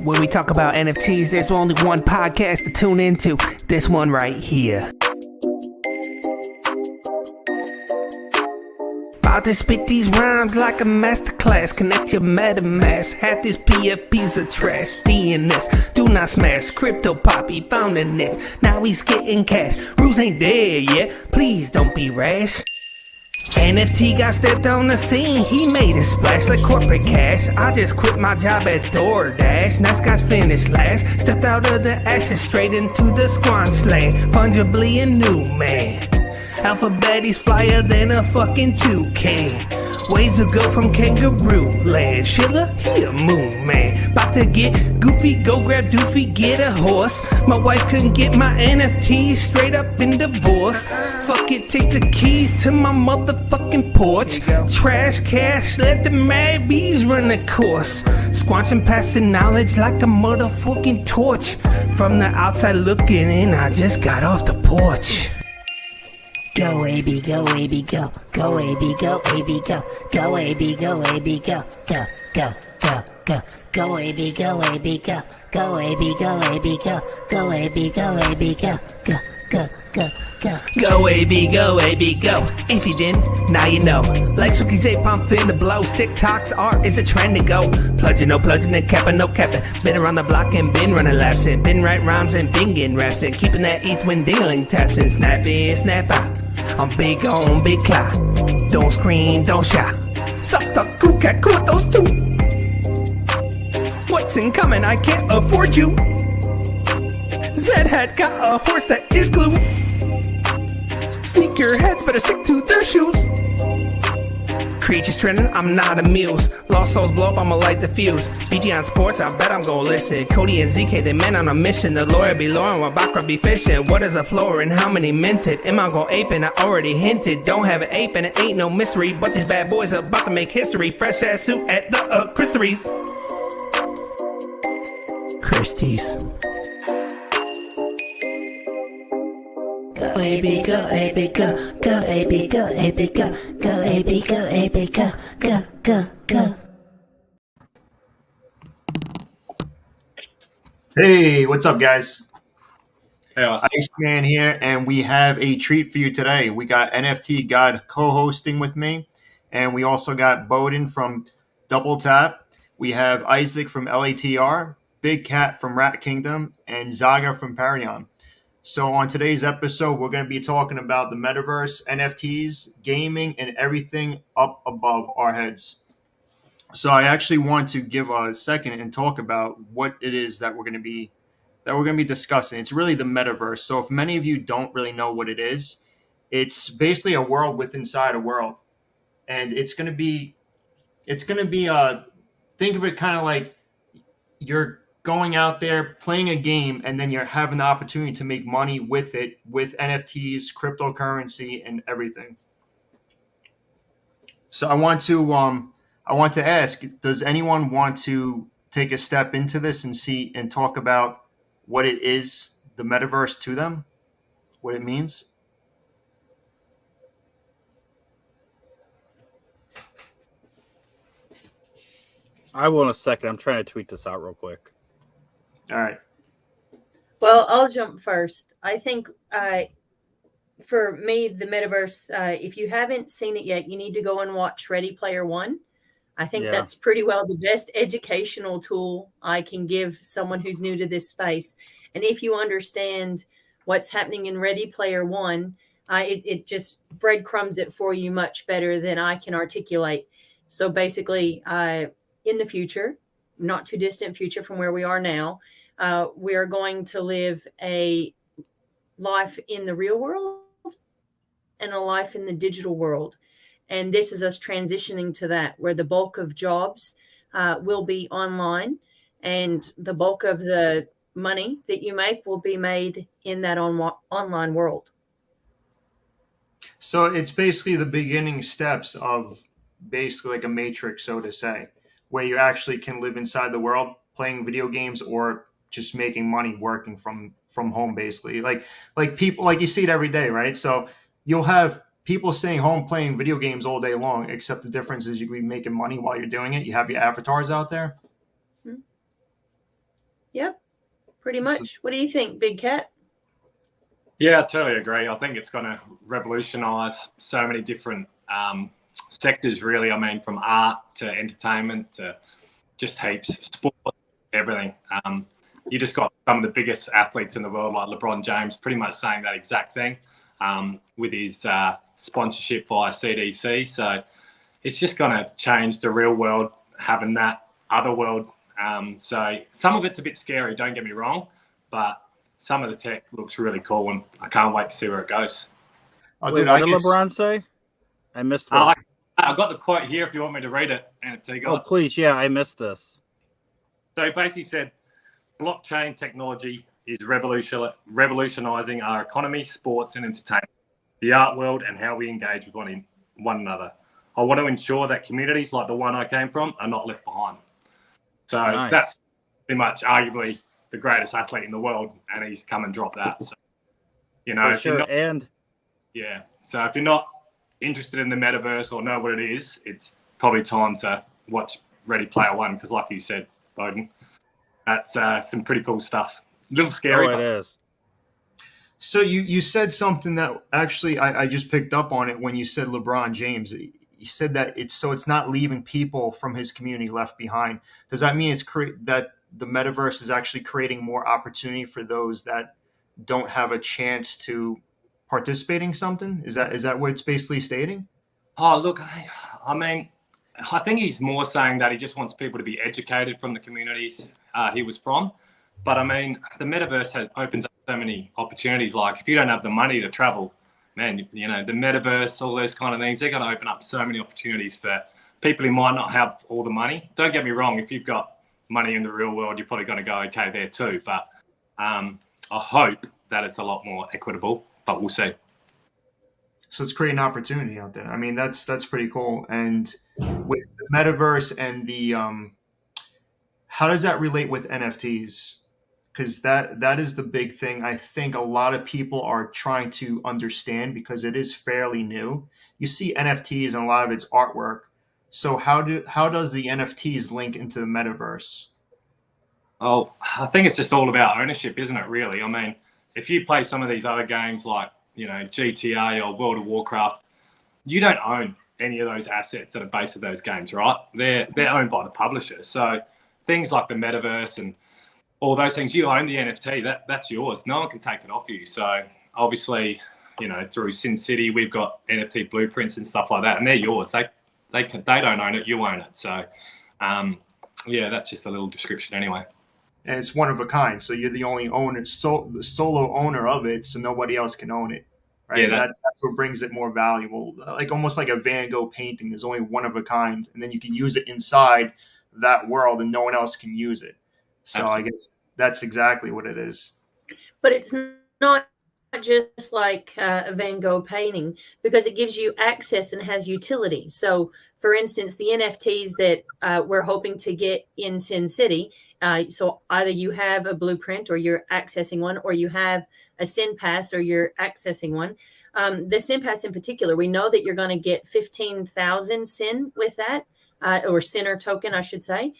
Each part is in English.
When we talk about NFTs, there's only one podcast to tune into. This one right here. About to spit these rhymes like a masterclass. Connect your MetaMask. Half these PFPs are trash. DNS, do not smash. Crypto Poppy found a niche. Now he's getting cash. Rules ain't there yet. Please don't be rash. NFT got stepped on the scene. He made a splash like corporate cash. I just quit my job at DoorDash. Nice guys finished last. Stepped out of the action straight into the squanch land. Fungibly a new man. Alphabet, he's flyer than a fucking toucan. Ways to go from kangaroo land. Schiller, he a moon man. About to get goofy, go grab doofy, get a horse. My wife couldn't get my NFTs, straight up in divorce. Fuck it, take the keys to my motherfucking porch. Trash cash, let the mad bees run the course. Squanching past the knowledge like a motherfucking torch. From the outside looking in, I just got off the porch. Go AB, go AB, go. Go AB, go AB, go. Go AB, go AB, go. Go, go, go, go. Go AB, go AB, go. Go AB, go AB, go. Go AB, go AB, go. Go, go, go, go. Go AB, go AB, go. If you didn't, now you know. Like Suki's ape, I'm finna blow. TikTok's art is a trend to go. Plunging, no plunging, and capping, no capping. Been around the block and been running laps and been writing rhymes and been getting raps and keeping that ETH when dingling taps and snap in, snap out. I'm big on big cloud. Don't scream, don't shout. Suck the cool cat, cool those two. What's incoming? I can't afford you. Zed had got a horse that is glue. Sneakerheads better stick to their shoes. Creatures trending, I'm not a muse. Lost souls blow up, I'ma light the fuse. BG on sports, I bet I'm gon' listen. Cody and ZK, they men on a mission. The lawyer be lawyer while Bakra be fishing. What is a floor and how many minted? Am I gon' ape and I already hinted. Don't have an ape and it ain't no mystery. But these bad boys about to make history. Fresh ass suit at the Christie's. Christie's. Go AB, go AB, go. Go AB, go AB, go. Go AB, go AB, go. Go, go, go. Hey, what's up, guys? Hey, Austin. Iceman here, and we have a treat for you today. We got NFT God co-hosting with me, and we also got Bowden from Double Tap. We have Isaac from LATR, Big Cat from Rat Kingdom, and Zaga from PERION. So on today's episode, we're going to be talking about the Metaverse, NFTs, gaming, and everything up above our heads. So I actually want to give a second and talk about what it is that we're going to be discussing. It's really the Metaverse. So if many of you don't really know what it is, it's basically a world within inside a world, and it's going to be think of it kind of like you're going out there playing a game, and then you're having the opportunity to make money with it, with NFTs, cryptocurrency, and everything. So I want to ask, does anyone want to take a step into this and talk about what it is, the Metaverse, to them, what it means? I will in a second. I'm trying to tweet this out real quick. All right. Well, I'll jump first. I think for me, the Metaverse, if you haven't seen it yet, you need to go and watch Ready Player One. I think that's pretty well the best educational tool I can give someone who's new to this space. And if you understand what's happening in Ready Player One, it just breadcrumbs it for you much better than I can articulate. So basically, in the future, not too distant future from where we are now, we are going to live a life in the real world and a life in the digital world. And this is us transitioning to that, where the bulk of jobs will be online and the bulk of the money that you make will be made in that online world. So it's basically the beginning steps of basically like a matrix, so to say, where you actually can live inside the world playing video games or just making money working from home, basically. Like people, like you see it every day, right? So you'll have people staying home playing video games all day long, except the difference is you can be making money while you're doing it. You have your avatars out there. Yep, pretty So- much. What do you think, Big Cat? Yeah, I totally agree. I think it's going to revolutionize so many different sectors, really. I mean, from art to entertainment to just heaps, sport, everything. You just got some of the biggest athletes in the world, like LeBron James, pretty much saying that exact thing with his sponsorship via CDC. So it's just going to change the real world, having that other world. So some of it's a bit scary, don't get me wrong, but some of the tech looks really cool, and I can't wait to see where it goes. Oh, Wait, dude, what I did guess, LeBron say? I missed one. I've got the quote here if you want me to read it. NFT Oh, guy. please. Yeah, I missed this. So he basically said, blockchain technology is revolutionizing our economy, sports, and entertainment, the art world, and how we engage with one another. I want to ensure that communities like the one I came from are not left behind. So Nice. that's pretty much arguably the greatest athlete in the world, and he's come and dropped that. So, you know, For if you're sure. not, And yeah. So if you're not interested in the metaverse or know what it is, it's probably time to watch Ready Player One, because, like you said, Bowden, that's some pretty cool stuff. A little scary. it is. so you said something that actually I just picked up on it when you said LeBron James. You said that it's not leaving people from his community left behind. Does that mean that the metaverse is actually creating more opportunity for those that don't have a chance to participate in something? Is that what it's basically stating? Oh, look, I mean, I think he's more saying that he just wants people to be educated from the communities he was from. But I mean, the metaverse opens up so many opportunities. Like, if you don't have the money to travel, man, you know, the metaverse, all those kind of things, they're going to open up so many opportunities for people who might not have all the money. Don't get me wrong, if you've got money in the real world, you're probably going to go okay there too. But I hope that it's a lot more equitable, but we'll see. So it's creating opportunity out there. I mean, that's pretty cool. And with the metaverse and the how does that relate with NFTs? Because that is the big thing. I think a lot of people are trying to understand because it is fairly new. You see NFTs and a lot of it's artwork. So how does the NFTs link into the metaverse? Oh, I think it's just all about ownership, isn't it, really? I mean, if you play some of these other games like, you know, GTA or World of Warcraft, you don't own any of those assets that are based on those games, right? They're owned by the publisher. So things like the metaverse and all those things, you own the NFT, that's yours. No one can take it off you. So obviously, you know, through SYNCITY, we've got NFT blueprints and stuff like that, and they're yours. They don't own it, you own it. So yeah, that's just a little description anyway. And it's one of a kind. So you're the only owner, the solo owner of it, so nobody else can own it. Right? Yeah, that's what brings it more valuable. Like almost like a Van Gogh painting. There's only one of a kind, and then you can use it inside that world, and no one else can use it. So Absolutely. I guess that's exactly what it is. But it's not just like a Van Gogh painting, because it gives you access and has utility. So, for instance, the NFTs that we're hoping to get in SYNCITY, so either you have a blueprint or you're accessing one, or you have a SYN Pass or you're accessing one. The SYN Pass in particular, we know that you're going to get 15,000 SYN with that, or SYN or token, I should say.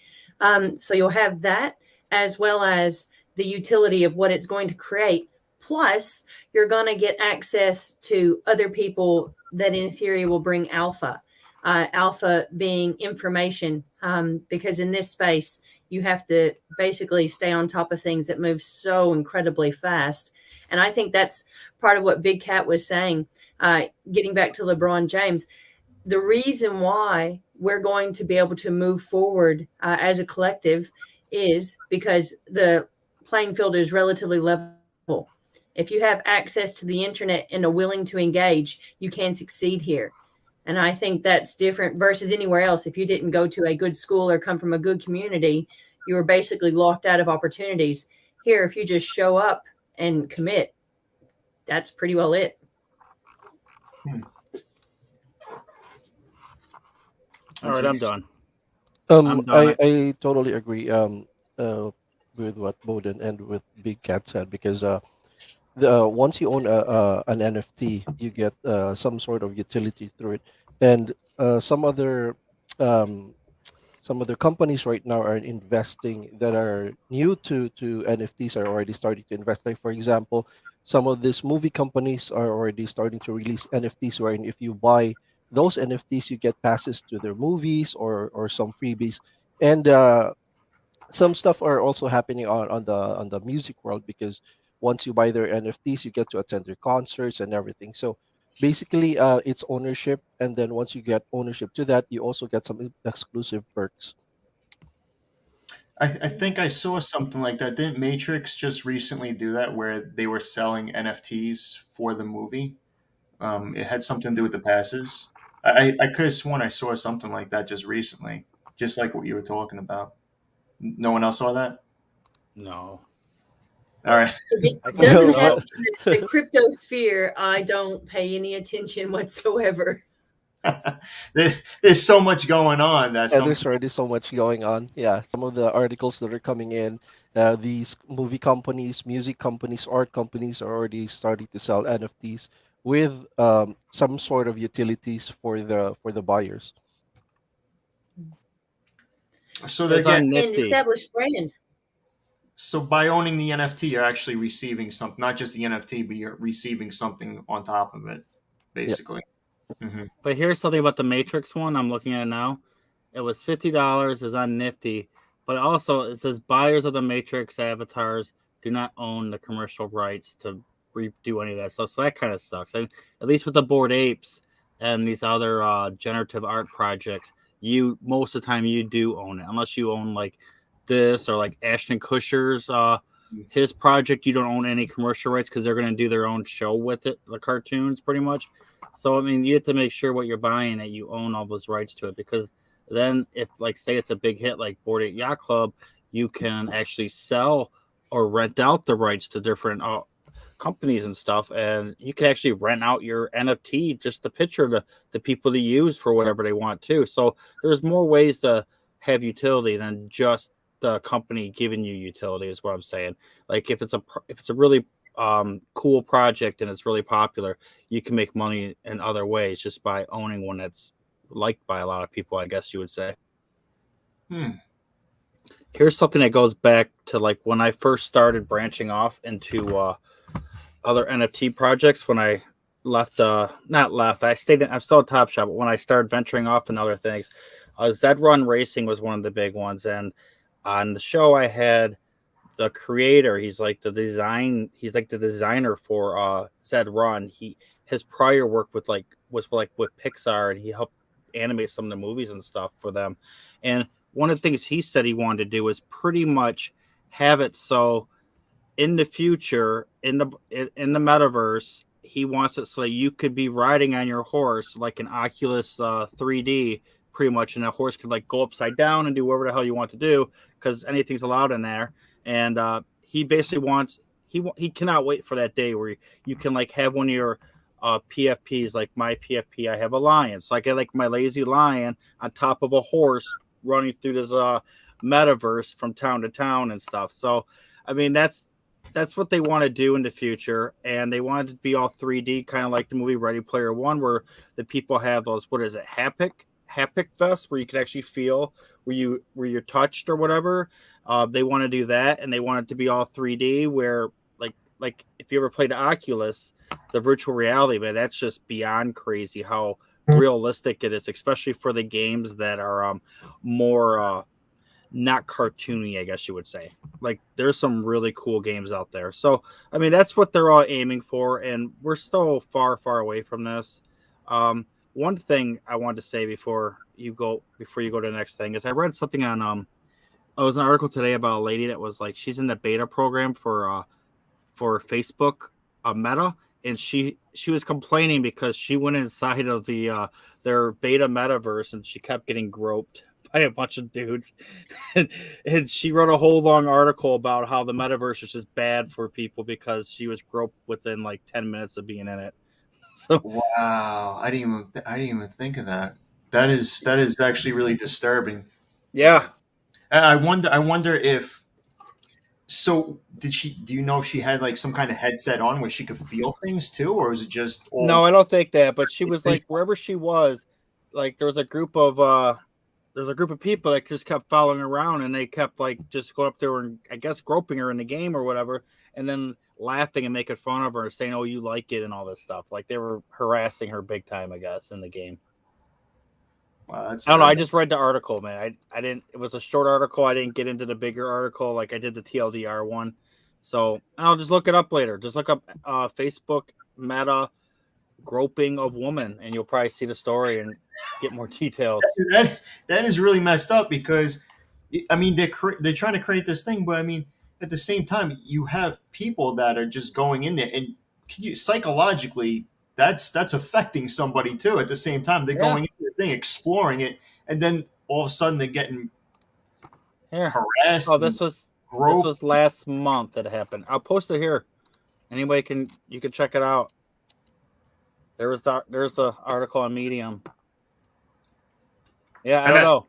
So you'll have that, as well as the utility of what it's going to create. Plus, you're going to get access to other people that in theory will bring alpha. Alpha being information, because in this space, you have to basically stay on top of things that move so incredibly fast. And I think that's part of what Big Cat was saying, getting back to LeBron James. The reason why we're going to be able to move forward as a collective is because the playing field is relatively level. If you have access to the internet and are willing to engage, you can succeed here. And I think that's different versus anywhere else. If you didn't go to a good school or come from a good community, you were basically locked out of opportunities. Here, if you just show up and commit, that's pretty well it. All right, I'm done. Um, done. I totally agree with what Bowden and with Big Cat said, because once you own an NFT, you get some sort of utility through it, and some other some of the companies right now are investing that are new to NFTs are already starting to invest. Like for example, some of these movie companies are already starting to release NFTs, wherein if you buy those NFTs, you get passes to their movies or some freebies. And some stuff are also happening on the music world, because once you buy their NFTs, you get to attend their concerts and everything. So basically, it's ownership, and then once you get ownership to that, you also get some exclusive perks. I think I saw something like that. Didn't Matrix just recently do that where they were selling NFTs for the movie? It had something to do with the passes. I could have sworn I saw something like that just recently, just like what you were talking about. No one else saw that? No. All right. If it I doesn't No, happen in the crypto sphere, I don't pay any attention whatsoever. There's so much going on that and some there's already so much going on. Yeah, some of the articles that are coming in, these movie companies, music companies, art companies are already starting to sell NFTs with some sort of utilities for the buyers. so It they're was on getting And Nifty. established brands. so by owning the NFT, you're actually receiving something, not just the NFT, but you're receiving something on top of it, Yeah. basically. Hmm. But here's something about the Matrix one I'm looking at now. It was $50. It was on Nifty, but also it says buyers of the Matrix avatars do not own the commercial rights to redo any of that stuff. So that kind of sucks. At least with the Bored Apes and these other generative art projects, you most of the time you do own it, unless you own like this or like Ashton Kutcher's his project. You don't own any commercial rights because they're going to do their own show with it, the cartoons, pretty much. So I mean, you have to make sure what you're buying that you own all those rights to it, because then if like say it's a big hit like Bored Ape Yacht Club, you can actually sell or rent out the rights to different companies and stuff, and you can actually rent out your NFT, just the picture, to the people to use for whatever they want to. So there's more ways to have utility than just the company giving you utility, is what I'm saying. Like if it's a really cool project and it's really popular, you can make money in other ways just by owning one that's liked by a lot of people, I guess you would say. Hmm. Here's something that goes back to like when I first started branching off into other NFT projects. When I left, not left, I'm still at Top Shop, but when I started venturing off in other things, Zed Run Racing was one of the big ones. And on the show, I had the creator. He's like the designer for Zed Run. His prior work with with Pixar, and he helped animate some of the movies and stuff for them. And one of the things he said he wanted to do was pretty much have it so in the future, in the metaverse, he wants it so that you could be riding on your horse like an Oculus 3D, pretty much, and that horse could like go upside down and do whatever the hell you want to do, because anything's allowed in there. And he basically wants he cannot wait for that day where you can like have one of your PFPs, like my PFP. I have a lion, so I get like my lazy lion on top of a horse running through this metaverse from town to town and stuff. So I mean that's what they want to do in the future, and they want it to be all 3D, kind of like the movie Ready Player One, where the people have those, what is it, haptic vests, where you can actually feel where you're touched or whatever. They want to do that, and they want it to be all 3D, where like if you ever played Oculus, the virtual reality, man, that's just beyond crazy how realistic it is, especially for the games that are more not cartoony, I guess you would say. Like there's some really cool games out there. So I mean that's what they're all aiming for, and we're still far away from this. One thing I wanted to say before you go to the next thing is I read something on it was an article today about a lady that was like, she's in the beta program for Facebook Meta, and she was complaining because she went inside of their beta metaverse and she kept getting groped by a bunch of dudes. And she wrote a whole long article about how the metaverse is just bad for people because she was groped within like 10 minutes of being in it. So Wow, I didn't even think of that. That is actually really disturbing. yeah. I wonder if so did she do you know if she had like some kind of headset on where she could feel things too, or was it just all No, I don't think that, but she was like wherever she was, like there was a group of there's a group of people that just kept following her around, and they kept like just going up there and I guess groping her in the game or whatever, and then laughing and making fun of her and saying, "Oh, you like it," and all this stuff. Like they were harassing her big time, I guess, in the game. Wow, I don't know. I just read the article, man. I didn't. It was a short article. I didn't get into the bigger article like I did the TLDR one. So I'll just look it up later. Just look up Facebook Meta groping of woman, and you'll probably see the story and get more details. That is really messed up because, I mean, they're trying to create this thing, but I mean, at the same time, you have people that are just going in there, and psychologically, that's affecting somebody too. At the same time, they're going into this thing, exploring it, and then all of a sudden they're getting harassed. Oh, this was last month that happened. I'll post it here. Anybody you can check it out. There's the article on Medium. Yeah, I don't know.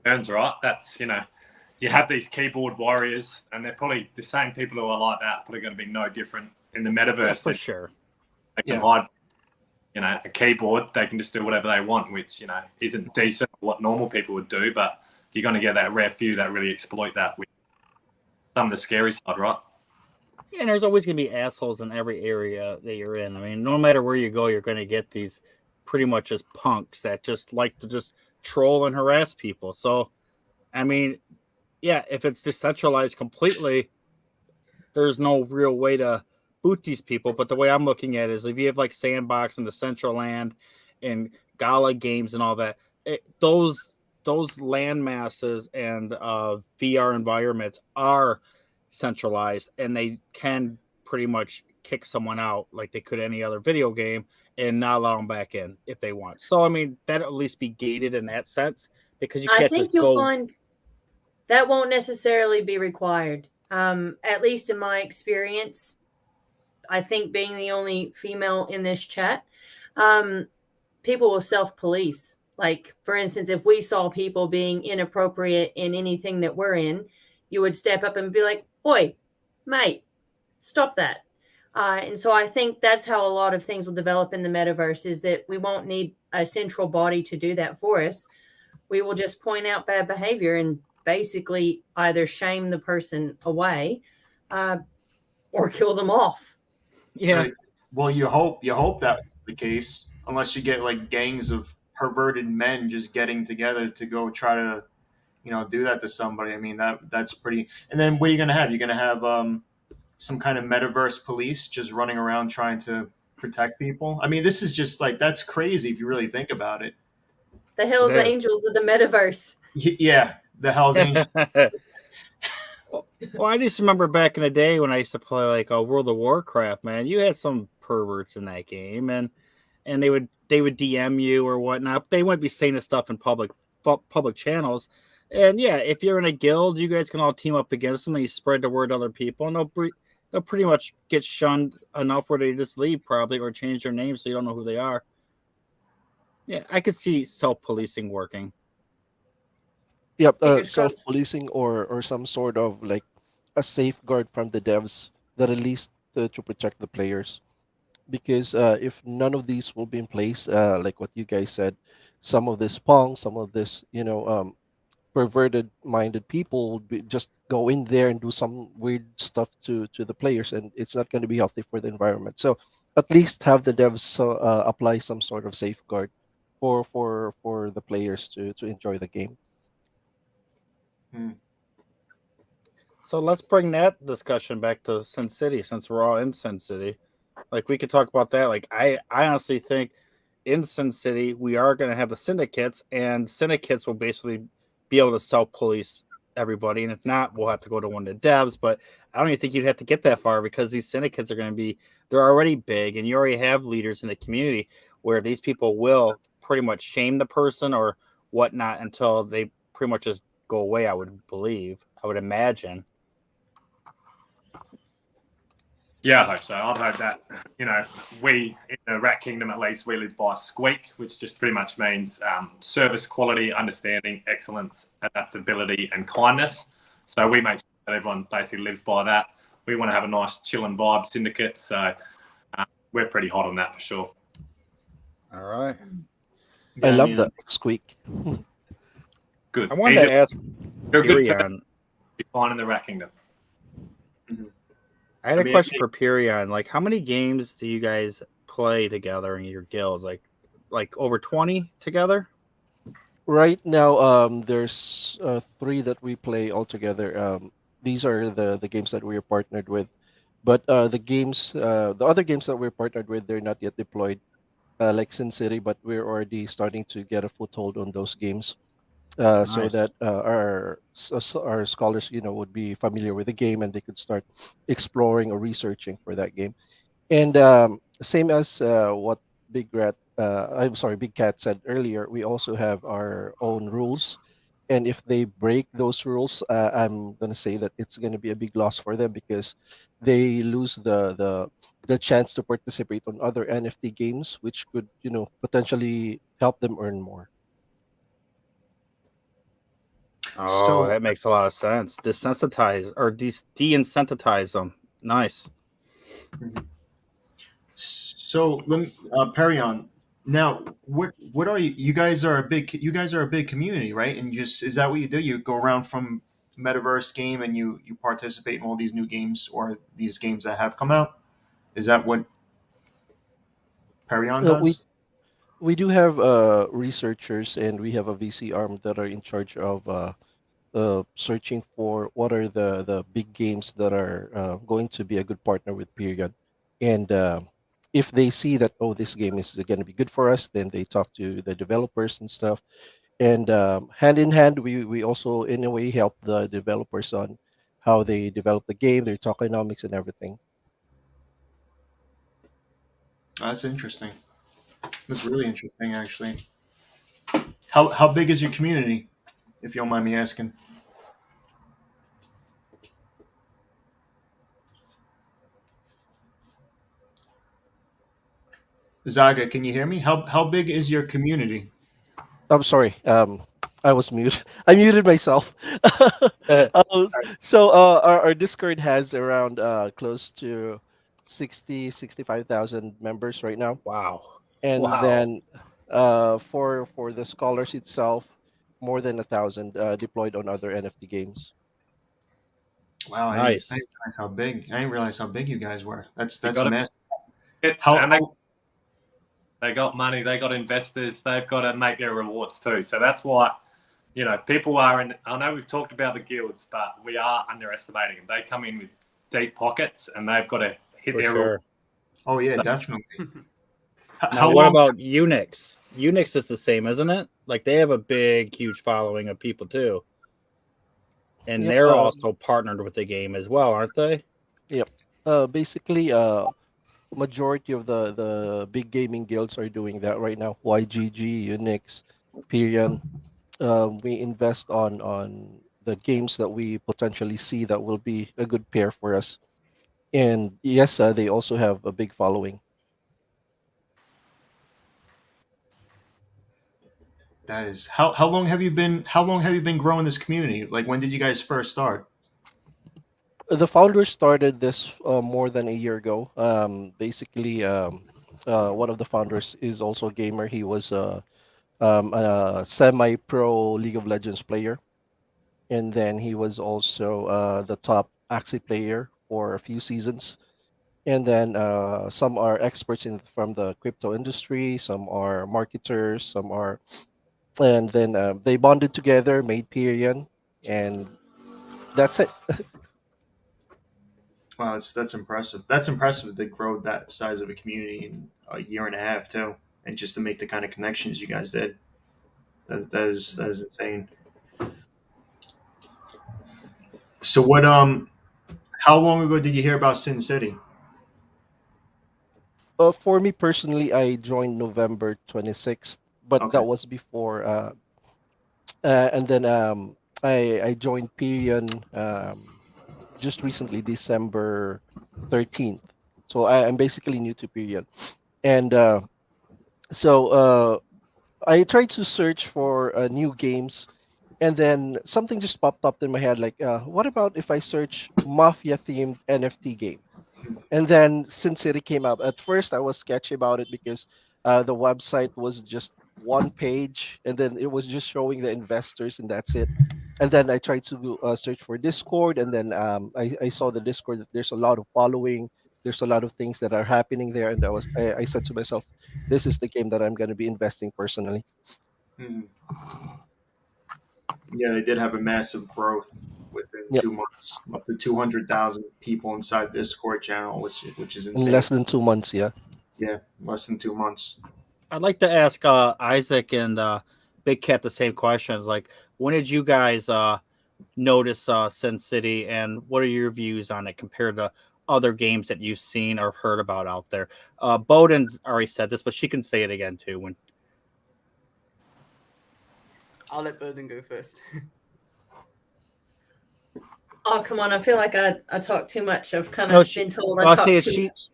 That's right. That's, you have these keyboard warriors, and they're probably the same people who are like that, probably going to be no different in the metaverse. Yeah, for sure. They can hide, a keyboard. They can just do whatever they want, which, isn't decent what normal people would do, but you're going to get that rare few that really exploit that with some of the scary side, right? Yeah, and there's always going to be assholes in every area that you're in. I mean, no matter where you go, you're going to get these pretty much just punks that just like to just troll and harass people. So, I mean, yeah, if it's decentralized completely, there's no real way to boot these people. But the way I'm looking at it is if you have like Sandbox and the Decentraland and Gala Games and all that, those land masses and VR environments are centralized, and they can pretty much kick someone out like they could any other video game and not allow them back in if they want. So I mean, that at least be gated in that sense, because you can't. I think you'll find that won't necessarily be required. At least in my experience, I think being the only female in this chat, people will self-police. Like, for instance, if we saw people being inappropriate in anything that we're in, you would step up and be like, "Oi, mate, stop that." And so I think that's how a lot of things will develop in the metaverse, is that we won't need a central body to do that for us. We will just point out bad behavior and basically either shame the person away or kill them off. Yeah. Well, you hope that's the case, unless you get like gangs of perverted men just getting together to go try to, do that to somebody. I mean, that's pretty. And then what are you going to have? You're going to have some kind of metaverse police just running around trying to protect people. I mean, this is just like, that's crazy if you really think about it. The Hells Angels of the metaverse. Yeah, the Hells Angels. Well, I just remember back in the day when I used to play like World of Warcraft, man. You had some perverts in that game, and they would DM you or whatnot. They wouldn't be saying this stuff in public channels. And yeah, if you're in a guild, you guys can all team up against them, and you spread the word to other people, and they'll pretty much get shunned enough where they just leave probably, or change their name so you don't know who they are. Yeah, I could see self-policing working. Yep, self-policing or some sort of like a safeguard from the devs that at least to protect the players. Because if none of these will be in place, like what you guys said, some of this some of this, perverted-minded people would just go in there and do some weird stuff to the players, and it's not going to be healthy for the environment. So at least have the devs apply some sort of safeguard for the players to enjoy the game. So let's bring that discussion back to SYNCITY, since we're all in SYNCITY. Like, we could talk about that. Like, I honestly think in SYNCITY we are going to have the syndicates, and syndicates will basically be able to self-police everybody. And if not, we'll have to go to one of the devs. But I don't even think you'd have to get that far, because these syndicates are going to they're already big, and you already have leaders in the community where these people will pretty much shame the person or whatnot until they pretty much just go away, I would imagine. Yeah, I hope so. I'd hope that, we, in the Rat Kingdom at least, we live by SQUEAK, which just pretty much means service, quality, understanding, excellence, adaptability, and kindness. So we make sure that everyone basically lives by that. We want to have a nice chill and vibe syndicate. So we're pretty hot on that for sure. All right. I love that SQUEAK. Good. I wanted to ask You're a good person. Perion. You're fine in the Rat Kingdom. I had a question for Perion. Like, how many games do you guys play together in your guilds? Like over 20 together? Right now, there's 3 that we play all together. These are the games that we are partnered with, but the other games that we're partnered with, they're not yet deployed, like SYNCITY, but we're already starting to get a foothold on those games, so Nice. that our scholars, would be familiar with the game and they could start exploring or researching for that game. And same as what Big Cat said earlier, we also have our own rules. And if they break those rules, I'm going to say that it's going to be a big loss for them, because they lose the chance to participate on other NFT games, which could, potentially help them earn more. Oh, So- that makes a lot of sense. Desensitize or de-incentivize them. Nice. So let me, Perion. Now, what are you? You guys are a big community, right? And is that what you do? You go around from Metaverse game and you participate in all these new games or these games that have come out. Is that what Perion We does? we do have researchers, and we have a VC arm that are in charge of searching for what are the big games that are going to be a good partner with Period. And if they see that, oh, this game is going to be good for us, then they talk to the developers and stuff. And hand in hand, we also in a way help the developers on how they develop the game, their tokenomics and everything. That's interesting. That's really interesting, actually. How big is your community, if you don't mind me asking? Zaga, can you hear me? How big is your community? I'm sorry. I was muted. I muted myself. So our Discord has around close to 65,000 members right now. Wow. And Wow. then for the scholars itself, more than 1,000 deployed on other NFT games. Wow, Nice. I didn't realize how big. I didn't realize how big you guys were. That's gotta- massive. And they got money, they got investors, they've got to make their rewards too. So that's why, people are in. I know we've talked about the guilds, but we are underestimating them. They come in with deep pockets, and they've got to hit For their sure. Oh yeah, definitely. Now, what about UNIX? UNIX is the same, isn't it? Like they have a big, huge following of people too, and Yep, they're also partnered with the game as well, aren't they? Yep. Basically, majority of the big gaming guilds are doing that right now. YGG, Unix, PERION. We invest on the games that we potentially see that will be a good pair for us. And yes, they also have a big following. That is how long have you been growing this community? Like when did you guys first start? The founders started this more than a year ago. Basically, one of the founders is also a gamer. He was a semi-pro League of Legends player, and then he was also the top Axie player for a few seasons. And then some are experts from the crypto industry, some are marketers, some are, and then they bonded together, made Perion, and that's it. Wow, that's impressive. That's impressive to grow that size of a community in a year and a half too, and just to make the kind of connections you guys did. That is insane. So what how long ago did you hear about Sin City? For me personally, I joined November 26th, but Okay. that was before. And then I joined Perion just recently, December 13th. So I'm basically new to Perion. And so I tried to search for new games, and then something just popped up in my head like, what about if I search mafia themed NFT game? And then SYNCITY came up. At first, I was sketchy about it because The website was just one page, and then it was just showing the investors, and that's it. And then I tried to search for Discord, and then I saw the Discord that there's a lot of following, there's a lot of things that are happening there, and I said to myself, this is the game that I'm going to be investing personally. Mhm. Yeah, they did have a massive growth within Yep. 2 months, up to 200,000 people inside the Discord channel, which is In insane. less than 2 months, yeah. Yeah, less than 2 months. I'd like to ask Isaac and Big Cat the same questions. Like, when did you guys notice SYNCITY, and what are your views on it compared to other games that you've seen or heard about out there? Bowden's already said this, but she can say it again too. When I'll let Bowden go first. Oh, come on. I feel like I talk too much. I've kind of been told I talk too much.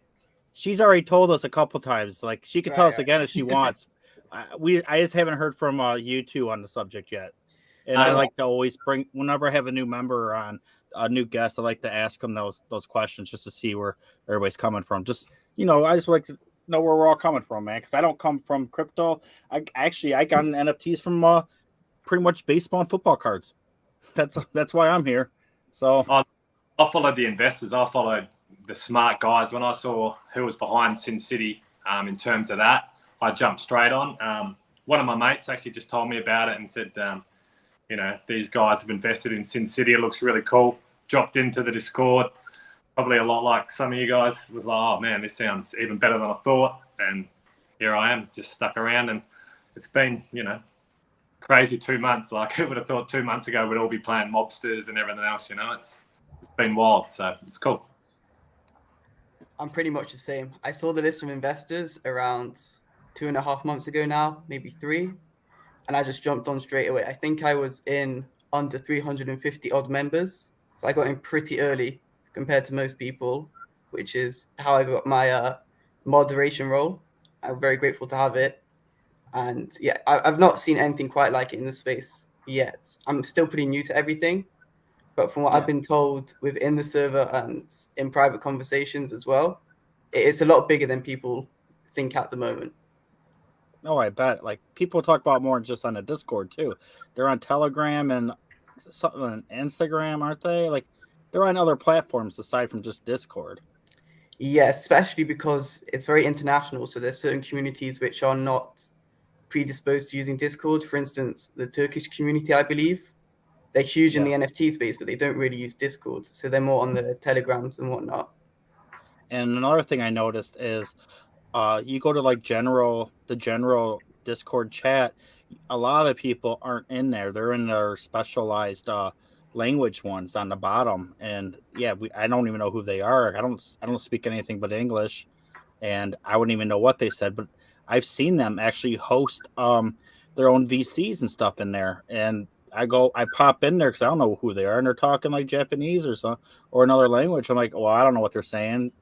She's already told us a couple times. Like, she can tell us again if she wants. I just haven't heard from you two on the subject yet. And I like to always bring, whenever I have a new member on, a new guest, I like to ask them those questions just to see where everybody's coming from. Just, I just like to know where we're all coming from, man. Because I don't come from crypto. I got in NFTs from pretty much baseball and football cards. That's why I'm here. So I followed the investors. I followed the smart guys. When I saw who was behind SYNCITY, in terms of that, I jumped straight on. One of my mates actually just told me about it and said, these guys have invested in SYNCITY. It looks really cool. Dropped into the Discord. Probably a lot like some of you guys. Was like, oh man, this sounds even better than I thought. And here I am, just stuck around. And it's been, crazy 2 months. Like, who would have thought 2 months ago we'd all be playing mobsters and everything else, It's been wild. So it's cool. I'm pretty much the same. I saw the list of investors around 2.5 months ago now, maybe 3. And I just jumped on straight away. I think I was in under 350 odd members. So I got in pretty early compared to most people, which is how I got my moderation role. I'm very grateful to have it. And yeah, I've not seen anything quite like it in the space yet. I'm still pretty new to everything. But from what I've been told within the server and in private conversations as well, it's a lot bigger than people think at the moment. Oh, I bet. Like, people talk about more just on the Discord too. They're on Telegram and something on Instagram, aren't they? Like, they're on other platforms aside from just Discord. Yeah, especially because it's very international. So there's certain communities which are not predisposed to using Discord. For instance, the Turkish community, I believe, they're huge in the NFT space, but they don't really use Discord. So they're more on the Telegrams and whatnot. And another thing I noticed is you go to like the general Discord chat, a lot of people aren't in there. They're in their specialized language ones on the bottom. And yeah, I don't even know who they are. I don't speak anything but English, and I wouldn't even know what they said, but I've seen them actually host their own VCs and stuff in there. And I pop in there because I don't know who they are, and they're talking like Japanese or another language. I'm like, well, I don't know what they're saying.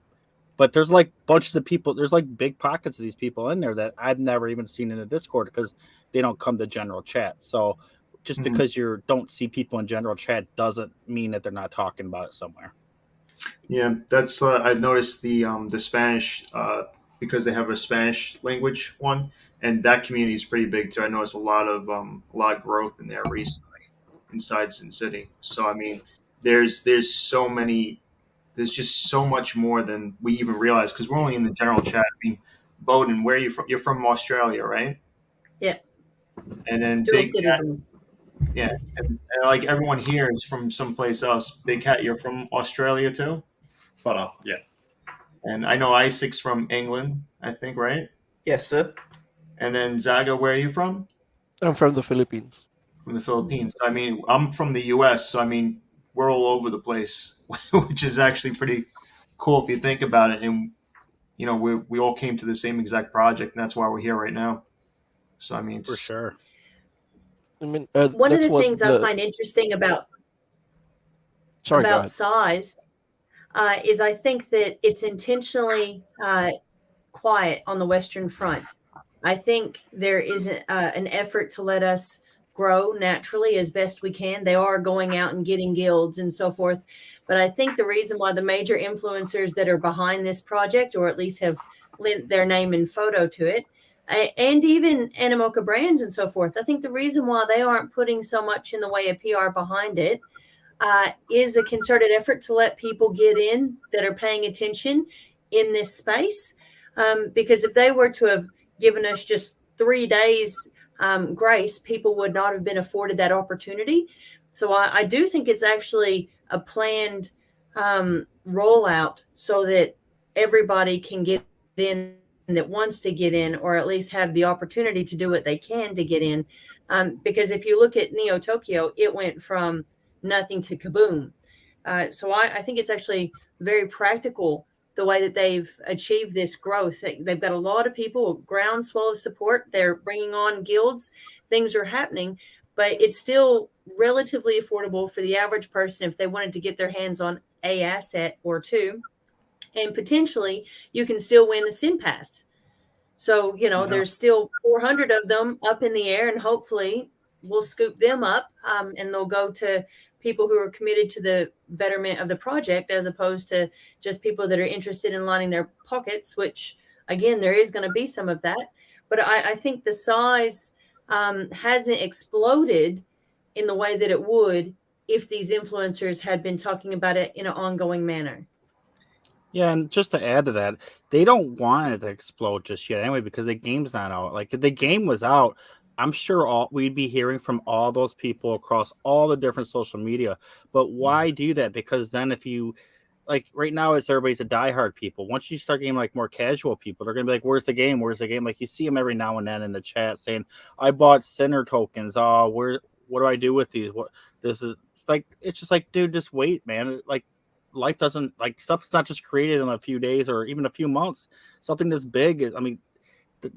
But there's like bunches of people, there's like big pockets of these people in there that I've never even seen in the Discord because they don't come to general chat. So just because you don't see people in general chat doesn't mean that they're not talking about it somewhere. Yeah, that's I've noticed the Spanish because they have a Spanish language one, and that community is pretty big too. I noticed a lot of growth in there recently inside SYNCITY. So I mean, there's so many. There's just so much more than we even realize because we're only in the general chat. I mean, Bowden, where are you from? You're from Australia, right? Yeah. And then Dual Big citizen. Cat, yeah, and like everyone here is from someplace else. Big Cat, you're from Australia too? Spot on, yeah. And I know Isaac's from England, I think, right? Yes, sir. And then Zaga, where are you from? I'm from the Philippines. From the Philippines. I mean, I'm from the U.S., so I mean, we're all over the place, which is actually pretty cool if you think about it. And we all came to the same exact project, and that's why we're here right now. So I mean, For sure. I mean, One of that's the what things I find interesting about Sorry, go ahead. size is I think that it's intentionally quiet on the Western Front. I think there is an effort to let us grow naturally as best we can. They are going out and getting guilds and so forth. But I think the reason why the major influencers that are behind this project, or at least have lent their name and photo to it, and even Animoca Brands and so forth. I think the reason why they aren't putting so much in the way of PR behind it is a concerted effort to let people get in that are paying attention in this space. Because if they were to have given us just 3 days grace, people would not have been afforded that opportunity. So I do think it's actually a planned rollout so that everybody can get in that wants to get in, or at least have the opportunity to do what they can to get in. Because if you look at Neo Tokyo, it went from nothing to kaboom. So I think it's actually very practical the way that they've achieved this growth. They've got a lot of people, groundswell of support. They're bringing on guilds. Things are happening, but it's still relatively affordable for the average person if they wanted to get their hands on a asset or two. And potentially you can still win a sim pass. So, there's still 400 of them up in the air, and hopefully we'll scoop them up and they'll go to people who are committed to the betterment of the project, as opposed to just people that are interested in lining their pockets, which, again, there is going to be some of that. But I think the size hasn't exploded in the way that it would if these influencers had been talking about it in an ongoing manner. Yeah, and just to add to that, they don't want it to explode just yet anyway, because the game's not out. Like, if the game was out, I'm sure we'd be hearing from all those people across all the different social media. But why do that? Because then if you, like, right now it's everybody's a diehard people. Once you start getting like more casual people, they're gonna be like, "Where's the game? Where's the game?" Like, you see them every now and then in the chat saying, "I bought Sinner tokens. What do I do with these? What this is like?" It's just like, dude, just wait, man. Like, life doesn't, like, stuff's not just created in a few days or even a few months. Something this big, I mean,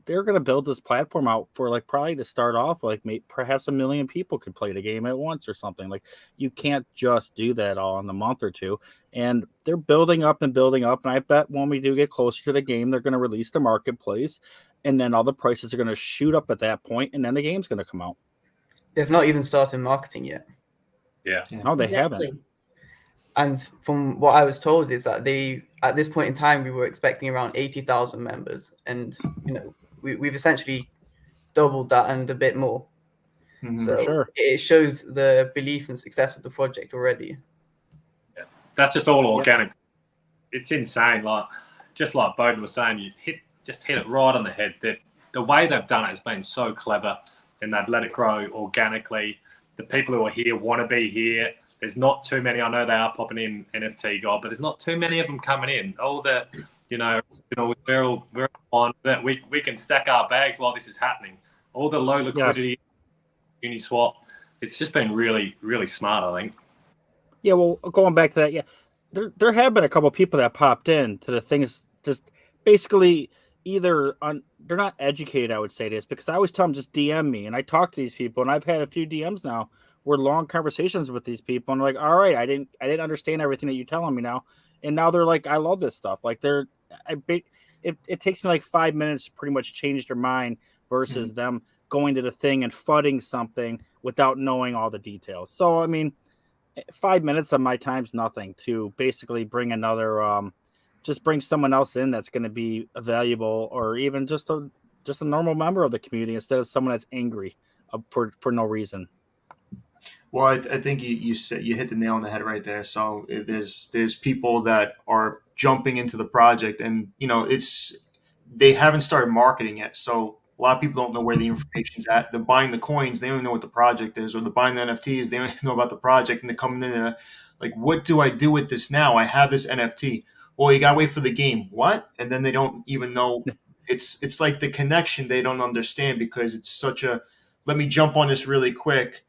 they're going to build this platform out for, like, probably to start off, like, perhaps 1 million people could play the game at once or something. Like, you can't just do that all in a month or two. And they're building up and building up. And I bet when we do get closer to the game, they're going to release the marketplace, and then all the prices are going to shoot up at that point, and then the game's going to come out. They've not even started marketing yet. Yeah. No, they haven't. And from what I was told is that at this point in time, we were expecting around 80,000 members. And, we've essentially doubled that and a bit more. Mm-hmm. So sure. It shows the belief and success of the project already. Yeah. That's just all organic. Yeah. It's insane. Just like Bowden was saying, you hit it right on the head. That the way they've done it has been so clever, and they've let it grow organically. The people who are here want to be here. There's not too many. I know they are popping in NFT God, but there's not too many of them coming in. All the, we're all on that. We can stack our bags while this is happening. All the low liquidity, Uniswap. It's just been really, really smart, I think. Yeah, well, going back to that, yeah, there have been a couple of people that popped in to the things, just basically either they're not educated, I would say this, because I always tell them just DM me, and I talk to these people, and I've had a few DMs now. We're long conversations with these people, and like, all right, I didn't understand everything that you're telling me now, and now they're like, I love this stuff. Like, it takes me like 5 minutes to pretty much change their mind versus them going to the thing and fudding something without knowing all the details. So I mean, 5 minutes of my time's nothing to basically bring another, just bring someone else in that's going to be valuable, or even just a normal member of the community instead of someone that's angry for no reason. Well, I think you hit the nail on the head right there. So there's people that are jumping into the project, and they haven't started marketing yet. So a lot of people don't know where the information's at. They're buying the coins, they don't even know what the project is, or they're buying the NFTs, they don't even know about the project, and they're coming in like, what do I do with this now? I have this NFT. Well, you gotta wait for the game. What? And then they don't even know. It's like the connection they don't understand, because it's such a, let me jump on this really quick.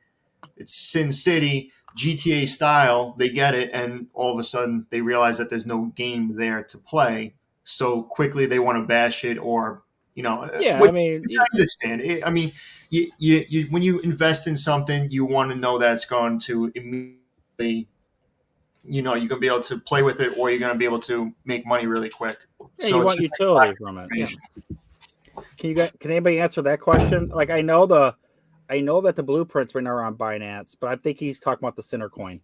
It's SYNCITY, GTA style. They get it, and all of a sudden they realize that there's no game there to play. So quickly they want to bash it, or I understand. I mean, you when you invest in something, you want to know that it's going to immediately, you're going to be able to play with it, or you're going to be able to make money really quick. Yeah, so you want utility from it. Yeah. Can anybody answer that question? Like, I know that the blueprints right now are on Binance, but I think he's talking about the Sinner coin,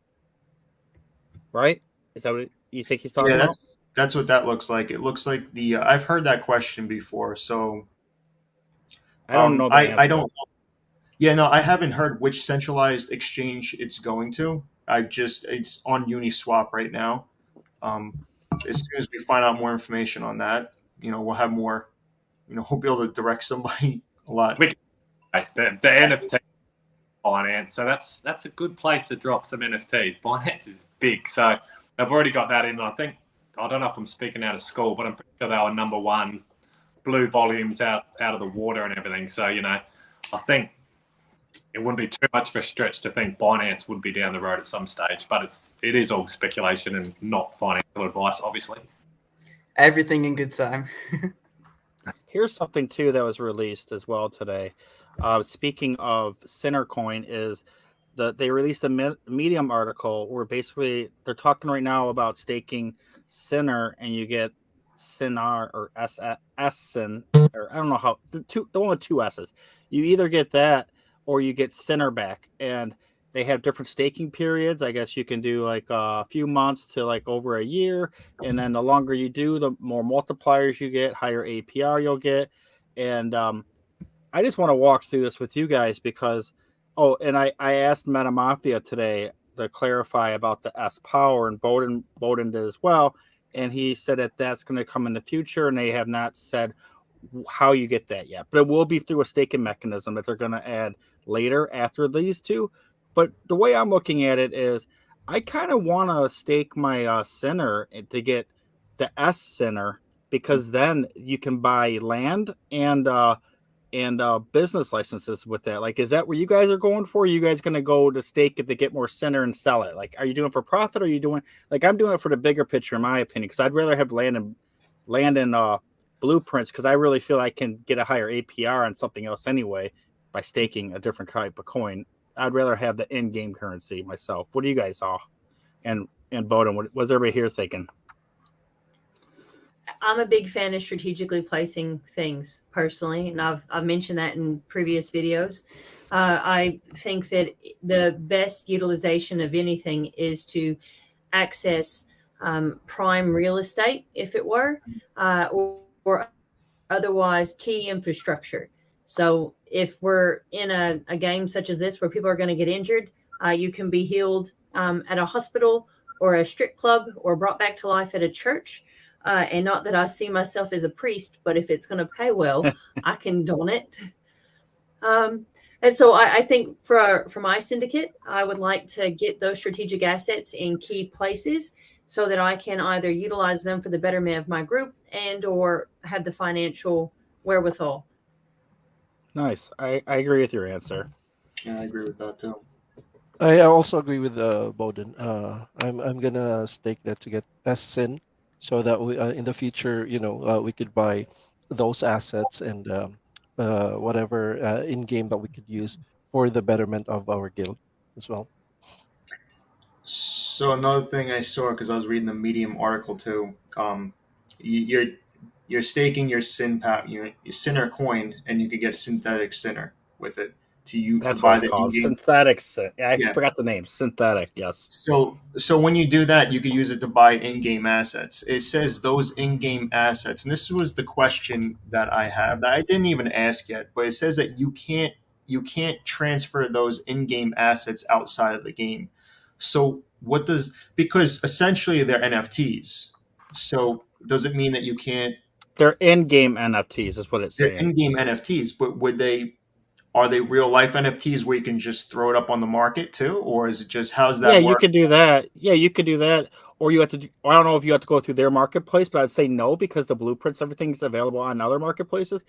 right? Is that what you think he's talking about? That's what that looks like. It looks like I've heard that question before. So I don't know. I don't. Yeah, no, I haven't heard which centralized exchange it's going to. It's on Uniswap right now. As soon as we find out more information on that, we'll have more. We'll be able to direct somebody a lot. The NFT Binance, so that's a good place to drop some NFTs. Binance is big, so they've already got that in. I don't know if I'm speaking out of school, but I'm pretty sure they were number one, blew volumes out of the water and everything. So I think it wouldn't be too much of a stretch to think Binance would be down the road at some stage, but it is all speculation and not financial advice, obviously. Everything in good time. Here's something too that was released as well today. Speaking of Coin, is they released a Medium article where basically they're talking right now about staking Sinner, and you get Sinar or SN, or I don't know how the one with two S's. You either get that or you get Sinner back, and they have different staking periods. I guess you can do like a few months to like over a year, and then the longer you do, the more multipliers you get, higher APR you'll get. And I just want to walk through this with you guys because, and I asked Meta Mafia today to clarify about the S Power, and Bowden did as well, and he said that that's going to come in the future, and they have not said how you get that yet, but it will be through a staking mechanism that they're going to add later after these two. But the way I'm looking at it is I kind of want to stake my Sinner to get the S Sinner, because then you can buy land and business licenses with that. Like, is that where you guys are going for? Are you guys going to go to stake it to get more Sinner and sell it? Like, are you doing it for profit, or are you doing, like, I'm doing it for the bigger picture, in my opinion, because I'd rather have land and blueprints, because I really feel I can get a higher APR on something else anyway by staking a different type of coin. I'd rather have the in-game currency myself. What do you guys all? And Bowden, what's everybody here thinking? I'm a big fan of strategically placing things personally, and I've mentioned that in previous videos. I think that the best utilization of anything is to access prime real estate, if it were, or otherwise key infrastructure. So if we're in a game such as this where people are going to get injured, you can be healed at a hospital or a strip club or brought back to life at a church. And not that I see myself as a priest, but if it's going to pay well, I can don it. And so I think for my syndicate, I would like to get those strategic assets in key places so that I can either utilize them for the betterment of my group and or have the financial wherewithal. Nice. I agree with your answer. Yeah, I agree with that too. I also agree with Bowden. I'm gonna stake that to get SYN, so that we in the future, we could buy those assets and whatever in game that we could use for the betterment of our guild as well. So another thing I saw, because I was reading the Medium article too, you're staking your your Sinner coin, and you could get synthetic Sinner with it That's to buy what it's the called. in-game. Synthetic. I forgot the name. Synthetic. Yes. So when you do that, you could use it to buy in-game assets. It says those in-game assets, and this was the question that I have that I didn't even ask yet, but it says that you can't transfer those in-game assets outside of the game. So because essentially they're NFTs. So does it mean that you can't? They're in-game NFTs, is what it's They're saying. in-game NFTs, but are they real life NFTs where you can just throw it up on the market too, or is it just how's that? Yeah, work? you could do that. Yeah, you could do that, or you have to. I don't know if you have to go through their marketplace, but I'd say no, because the blueprints, everything's available on other marketplaces.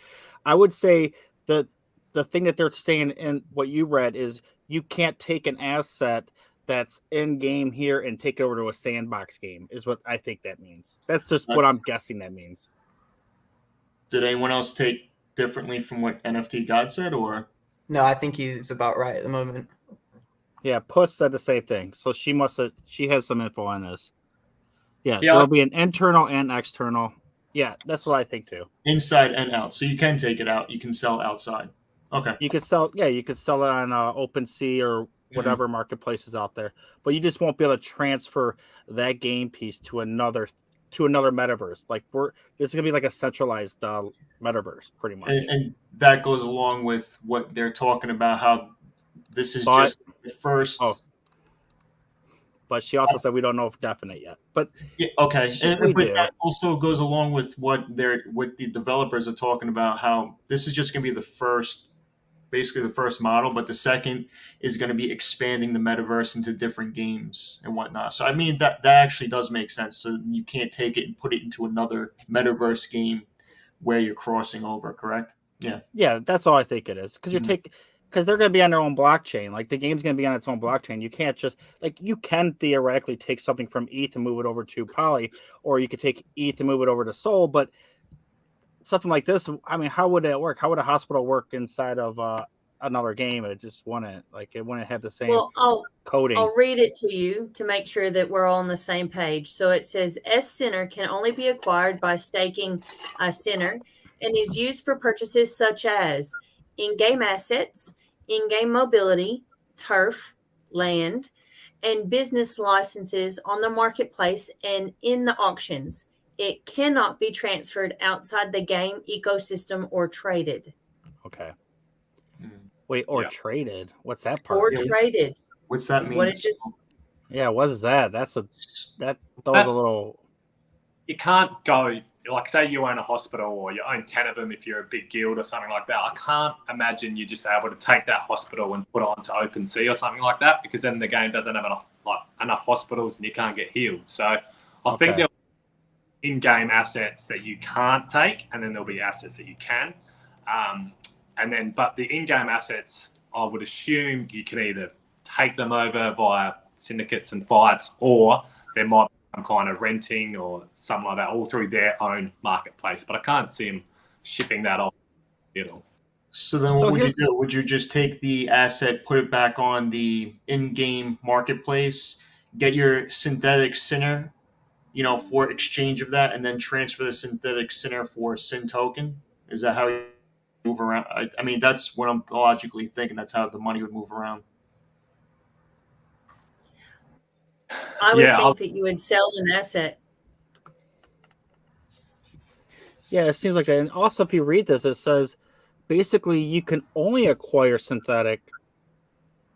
I would say that the thing that they're saying in what you read is you can't take an asset that's in game here and take it over to a sandbox game, is what I think that means. That's just what I'm guessing that means. Did anyone else take differently from what NFT God said, or? No, I think he's about right at the moment. Yeah, Puss said the same thing. So she has some info on this. Yeah, there'll be an internal and external. Yeah, that's what I think too. Inside and out. So you can take it out. You can sell outside. Okay. You could sell it on OpenSea or whatever marketplaces out there. But you just won't be able to transfer that game piece to another to another metaverse. Like this is gonna be like a centralized metaverse, pretty much. And that goes along with what they're talking about, how this is But- just the first. Oh. But she also said we don't know if definite yet. But Yeah, okay, we but do. that also goes along with what the developers are talking about. How this is just going to be the first, basically the first model, but the second is going to be expanding the metaverse into different games and whatnot. So I mean that actually does make sense. So you can't take it and put it into another metaverse game where you're crossing over, correct? Yeah. Yeah, that's all I think it is. Because because they're going to be on their own blockchain. Like the game's going to be on its own blockchain. You can't just you can theoretically take something from ETH to move it over to Poly, or you could take ETH to move it over to Sol. But something like this, I mean, how would it work? How would a hospital work inside of another game? It just wouldn't. Like it wouldn't have the same coding. I'll read it to you to make sure that we're all on the same page. So it says S Center can only be acquired by staking a center and is used for purchases such as in-game assets, in-game mobility, turf, land, and business licenses on the marketplace and in the auctions. It cannot be transferred outside the game ecosystem or traded. Okay. Wait, or traded? What's that part? Or traded. What's that mean? What it just... Yeah, what is that? That's a little. You can't go, like, say you own a hospital or you own 10 of them if you're a big guild or something like that. I can't imagine you're just able to take that hospital and put it onto OpenSea or something like that, because then the game doesn't have enough hospitals and you can't get healed. So I think there'll be in-game assets that you can't take, and then there'll be assets that you can. But the in-game assets, I would assume you can either take them over via syndicates and fights, or there might be some kind of renting or something like that, all through their own marketplace. But I can't see them shipping that off at all. So then what would you do? Would you just take the asset, put it back on the in-game marketplace, get your synthetic sinner, for exchange of that, and then transfer the synthetic sinner for Syn token? Is that how you move around? I mean, that's what I'm logically thinking. That's how the money would move around. I would think that you would sell an asset. Yeah, it seems like that. And also, if you read this, it says basically you can only acquire synthetic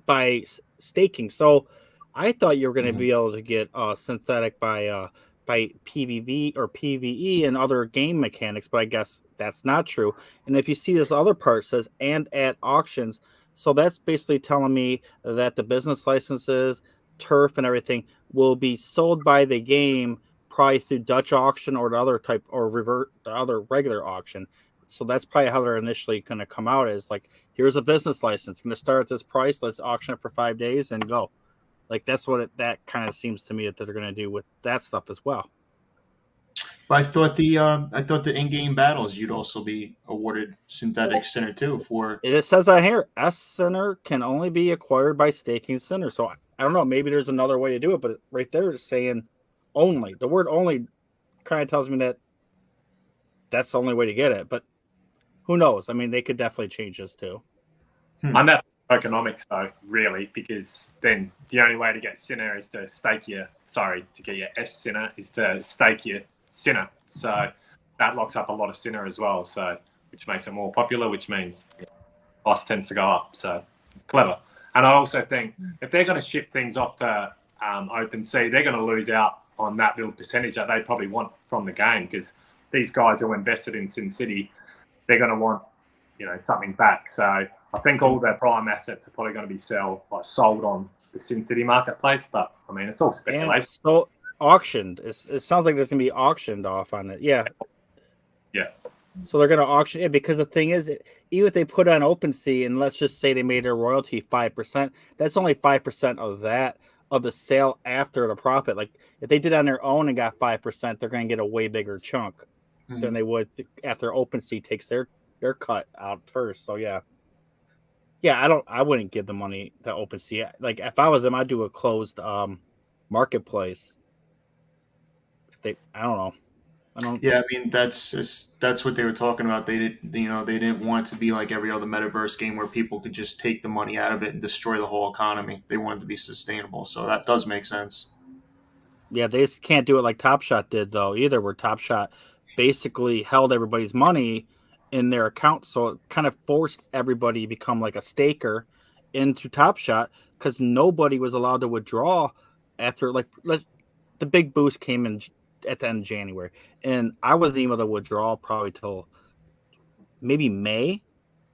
by staking. So I thought you were going to be able to get synthetic by PVV or PVE and other game mechanics, but I guess that's not true. And if you see this other part, says and at auctions, so that's basically telling me that the business licenses, turf, and everything will be sold by the game probably through Dutch auction or the other type, or revert the other regular auction. So that's probably how they're initially going to come out, is like, here's a business license, going to start at this price, let's auction it for 5 days and go. Like that's what that kind of seems to me that they're going to do with that stuff as well. But I thought the in-game battles you'd also be awarded synthetic center too for. It says that here, S center can only be acquired by staking center. So I don't know, maybe there's another way to do it, but right there it's saying only. The word only kind of tells me that that's the only way to get it, but who knows? I mean, they could definitely change this too. I'm not economics though, really, because then the only way to get Sinner is to get your S Sinner is to stake your Sinner. So that locks up a lot of Sinner as well. So which makes it more popular, which means cost tends to go up. So it's clever. And I also think if they're going to ship things off to OpenSea, they're going to lose out on that little percentage that they probably want from the game, because these guys who invested in SYNCITY, they're going to want something back. So I think all their prime assets are probably going to be sold on the SYNCITY marketplace. But I mean, it's all speculation. And so auctioned. It sounds like there's going to be auctioned off on it. Yeah. Yeah. So they're going to auction it, because the thing is, even if they put it on OpenSea and let's just say they made their royalty 5%, that's only 5% of that, of the sale after the profit. Like if they did it on their own and got 5%, they're going to get a way bigger chunk than they would after OpenSea takes their cut out first. So yeah, I wouldn't give the money to OpenSea. Like if I was them, I'd do a closed marketplace. I don't know. Yeah, I mean that's what they were talking about. They didn't want it to be like every other metaverse game where people could just take the money out of it and destroy the whole economy. They wanted it to be sustainable, so that does make sense. Yeah, they just can't do it like Top Shot did though either, where Top Shot basically held everybody's money in their account, so it kind of forced everybody to become like a staker into Top Shot because nobody was allowed to withdraw after the big boost came in at the end of January, and I wasn't able to withdraw probably till maybe May,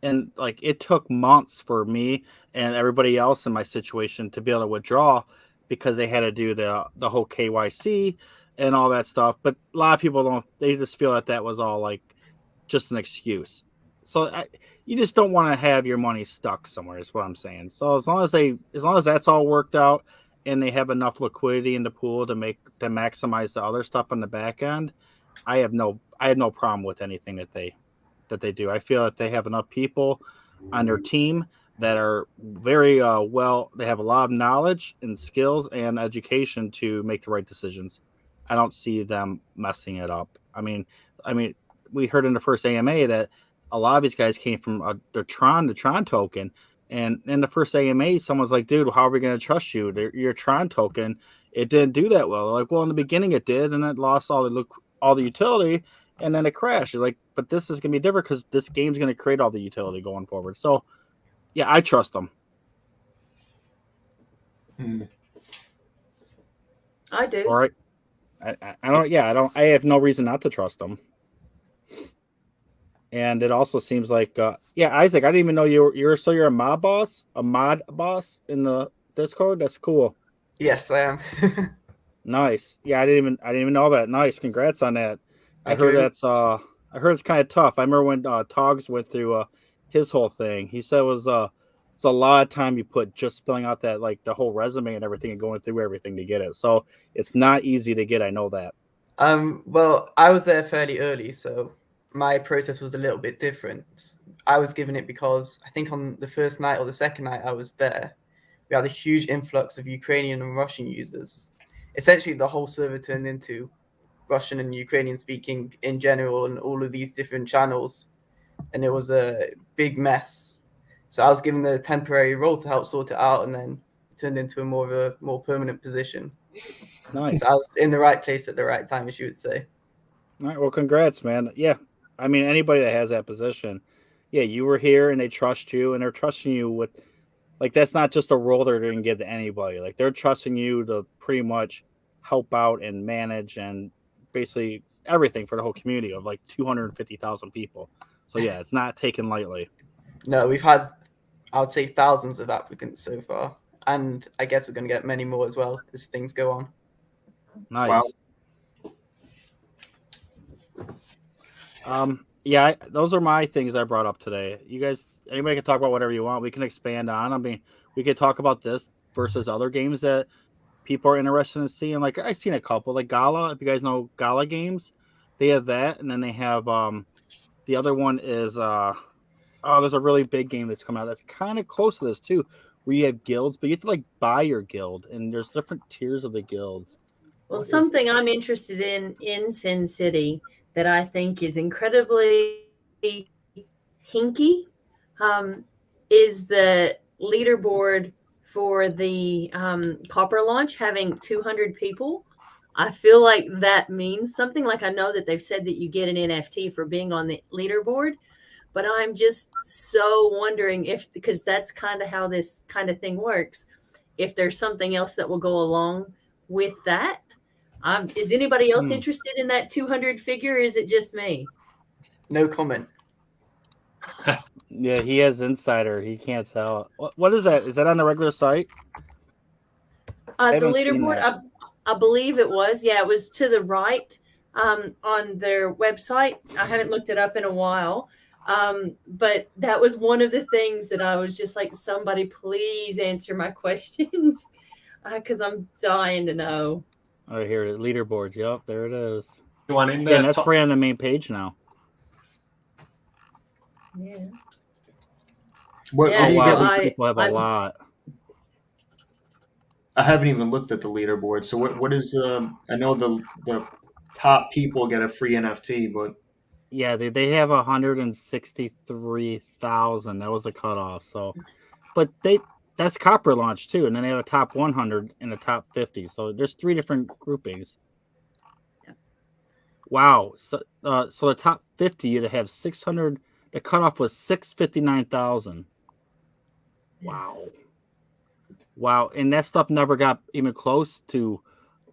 and like it took months for me and everybody else in my situation to be able to withdraw because they had to do the whole KYC and all that stuff. But a lot of people don't. They just feel that that was all like just an excuse. So you just don't want to have your money stuck somewhere. Is what I'm saying. So as long as that's all worked out and they have enough liquidity in the pool to maximize the other stuff on the back end, I have no problem with anything that they do. I feel that they have enough people on their team that are very well. They have a lot of knowledge and skills and education to make the right decisions. I don't see them messing it up. I mean, we heard in the first AMA that a lot of these guys came from the Tron token, and in the first AMA, someone's like, "Dude, how are we going to trust you? Your Tron token, it didn't do that well." They're like, well, in the beginning it did, and it lost all the utility, and then it crashed. You're like, but this is going to be different because this game's going to create all the utility going forward. So, yeah, I trust them. I do. All right. I don't. Yeah, I don't. I have no reason not to trust them. And it also seems like, Isaac, I didn't even know you're a mod boss in the Discord. That's cool. Yes, I am. Nice. Yeah, I didn't even know that. Nice. Congrats on that. I heard it's kind of tough. I remember when Togs went through his whole thing. He said it's a lot of time you put just filling out that like the whole resume and everything and going through everything to get it. So it's not easy to get. I know that. Well, I was there fairly early, so my process was a little bit different. I was given it because I think on the first night or the second night I was there, we had a huge influx of Ukrainian and Russian users. Essentially, the whole server turned into Russian and Ukrainian speaking in general and all of these different channels. And it was a big mess. So I was given the temporary role to help sort it out, and then it turned into a more permanent position. Nice. So I was in the right place at the right time, as you would say. All right. Well, congrats, man. Yeah. I mean, anybody that has that position, yeah, you were here and they trust you and they're trusting you with, like, that's not just a role they're going to give to anybody. Like, they're trusting you to pretty much help out and manage and basically everything for the whole community of like 250,000 people. So, yeah, it's not taken lightly. No, we've had, I would say, thousands of applicants so far. And I guess we're going to get many more as well as things go on. Nice. Wow. Yeah, those are my things I brought up today. You guys, anybody can talk about whatever you want. We can expand on. I mean, we could talk about this versus other games that people are interested in seeing. Like, I've seen a couple, like Gala. If you guys know Gala games, they have that, and then they have the other one is there's a really big game that's coming out that's kind of close to this too, where you have guilds, but you have to like buy your guild, and there's different tiers of the guilds. Well, something I'm interested in SYNCITY that I think is incredibly hinky is the leaderboard for the Copper launch having 200 people. I feel like that means something. Like, I know that they've said that you get an NFT for being on the leaderboard, but I'm just so wondering if, because that's kind of how this kind of thing works, if there's something else that will go along with that. Is anybody else interested in that 200 figure? Or is it just me? No comment. Yeah, he has insider. He can't tell. What is that? Is that on the regular site? The leaderboard, I believe it was. Yeah, it was to the right on their website. I haven't looked it up in a while. But that was one of the things that I was just like, somebody please answer my questions because I'm dying to know. Oh, here it is. Leaderboards. Yep, there it is. One in there. Yeah, that's free on the main page now. Yeah. People have a lot. I haven't even looked at the leaderboard. So what is I know the top people get a free NFT, but yeah, they have 163,000. That was the cutoff. So, but they That's Copper Launch too, and then they have a top 100 and a top 50. So there's 3 different groupings. Yeah. Wow. So the top 50 you'd have 600. The cutoff was 659,000. Wow. Wow, and that stuff never got even close to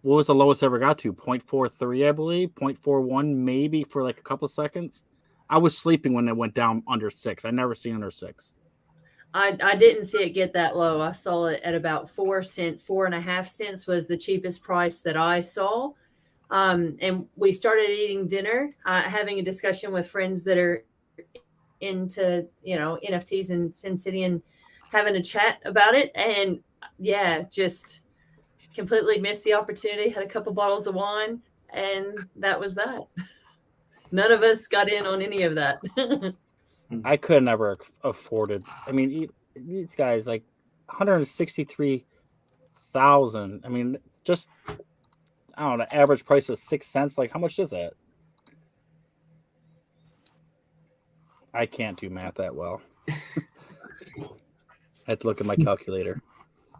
what was the lowest ever got to? 0.43, I believe, 0.41 maybe for like a couple of seconds. I was sleeping when it went down under 6. I never seen under 6. I didn't see it get that low. I saw it at about 4 cents, 4.5 cents was the cheapest price that I saw. And we started eating dinner, having a discussion with friends that are into, NFTs and SYNCITY and having a chat about it. And yeah, just completely missed the opportunity, had a couple bottles of wine, and that was that. None of us got in on any of that. I could have never afforded. I mean, these guys like 163,000. I mean, just I don't know. Average price is 6 cents. Like, how much is that? I can't do math that well. I had to look at my calculator. I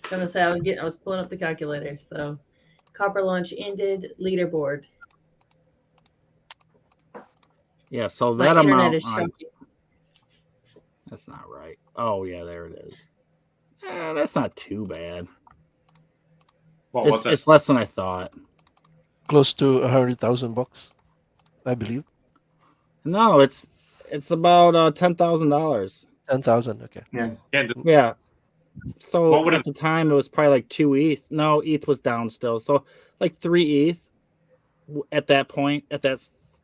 was gonna say I was pulling up the calculator. So, Copper Launch ended. Leaderboard. Yeah, so My that internet amount. is shocking. That's not right. Oh yeah, there it is. That's not too bad. It's less than I thought. Close to $100,000, I believe. No, it's about $10,000. 10,000. Okay. Yeah. So What would at the time it was probably like 2 ETH. No, ETH was down still. So like 3 ETH at that point.